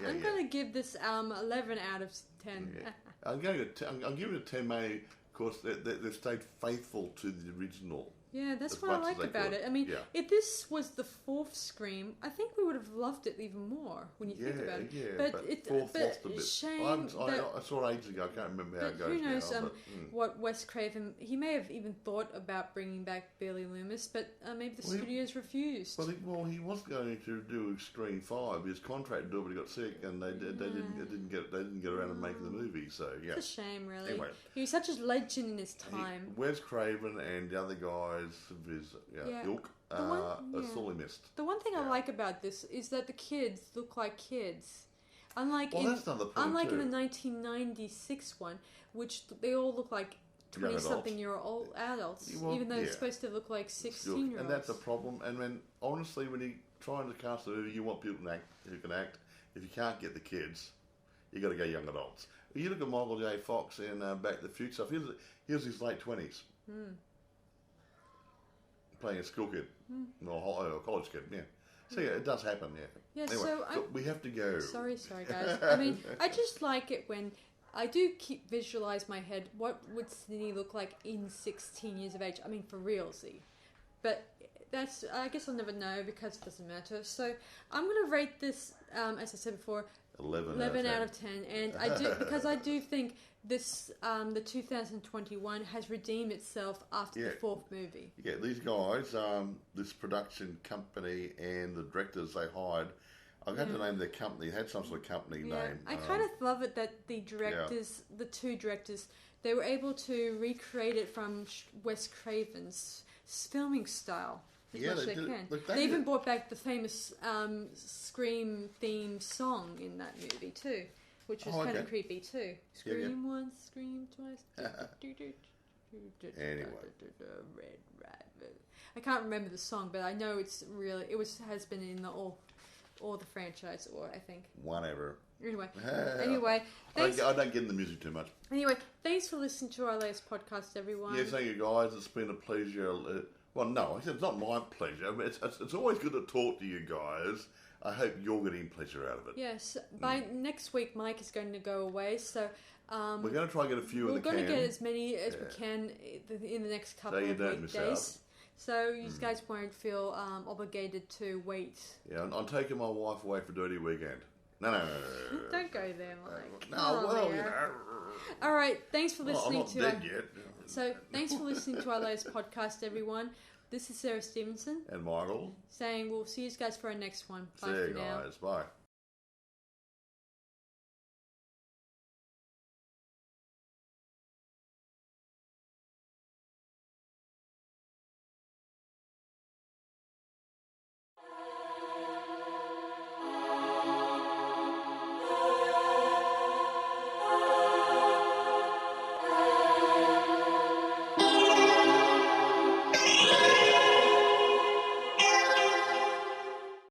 Speaker 1: I'm going to give this 11 out of 10.
Speaker 2: Yeah. I'll give it a 10, mainly because they've stayed faithful to the original.
Speaker 1: Yeah, that's what I like about it. I mean, if this was the 4th Scream, I think we would have loved it even more when you think about it.
Speaker 2: Yeah, but fourth lost a bit.
Speaker 1: Shame
Speaker 2: I saw it ages ago. I can't remember how it goes.
Speaker 1: Who knows
Speaker 2: now,
Speaker 1: what Wes Craven... He may have even thought about bringing back Billy Loomis, but maybe the studios refused.
Speaker 2: Well, he was going to do Scream 5. His contract did, but he got sick, and they didn't get around to making the movie. So yeah,
Speaker 1: it's a shame, really.
Speaker 2: Anyway,
Speaker 1: he was such a legend in his time.
Speaker 2: Wes Craven and the other guys of his ilk are sorely missed.
Speaker 1: The one thing I like about this is that the kids look like kids. Unlike
Speaker 2: that's another point
Speaker 1: in the 1996 one, which they all look like 20-something-year-old adults,
Speaker 2: Well,
Speaker 1: even though
Speaker 2: yeah.
Speaker 1: it's supposed to look like 16-year-olds.
Speaker 2: And that's a problem. And honestly, when you're trying to cast a movie, you want people who can act. If you can't get the kids, you got to go young adults. You look at Michael J. Fox in Back to the Future stuff. He was his late 20s. Playing a school kid. Or a college kid, yeah. So yeah, it does happen, yeah.
Speaker 1: Yeah,
Speaker 2: anyway,
Speaker 1: so
Speaker 2: we have to go.
Speaker 1: Sorry, guys. I mean, I just like it when I do visualize my head. What would Sydney look like in 16 years of age? I mean, for realsy. But I guess I'll never know because it doesn't matter. So I'm going to rate this, as I said before,
Speaker 2: 11
Speaker 1: out of 10. And I do, because I do think this, the 2021 has redeemed itself after the fourth movie.
Speaker 2: Yeah, these guys, this production company and the directors they hired, I got to name their company. It had some sort of company name.
Speaker 1: I kind of love it that the directors, the two directors, they were able to recreate it from Wes Craven's filming style as much as they can. They even brought back the famous Scream theme song in that movie too, which was kind of creepy too. Scream once, scream twice.
Speaker 2: Anyway.
Speaker 1: Red Rabbit. I can't remember the song, but I know it's really has been in all the franchise, or I think. Whatever. Anyway, thanks.
Speaker 2: I don't get in the music too much.
Speaker 1: Anyway, thanks for listening to our latest podcast, everyone.
Speaker 2: Yeah, thank you guys. It's been a pleasure. Well, no, it's not my pleasure. I mean, it's always good to talk to you guys. I hope you're getting pleasure out of it.
Speaker 1: Yes. By next week, Mike is going to go away, so
Speaker 2: we're going to try and get a few in the can.
Speaker 1: We're going to get as many as we can in the next couple of weekdays. So you guys won't feel obligated to wait.
Speaker 2: Yeah, I'm taking my wife away for Dirty Weekend. No.
Speaker 1: Don't go there, Mike.
Speaker 2: All
Speaker 1: right, thanks for listening
Speaker 2: I'm not dead yet.
Speaker 1: So thanks for listening to our latest podcast, everyone. This is Sarah Stephenson.
Speaker 2: And Michael.
Speaker 1: Saying we'll see you guys for our next one. Bye
Speaker 2: see
Speaker 1: for
Speaker 2: you
Speaker 1: now.
Speaker 2: guys. Bye.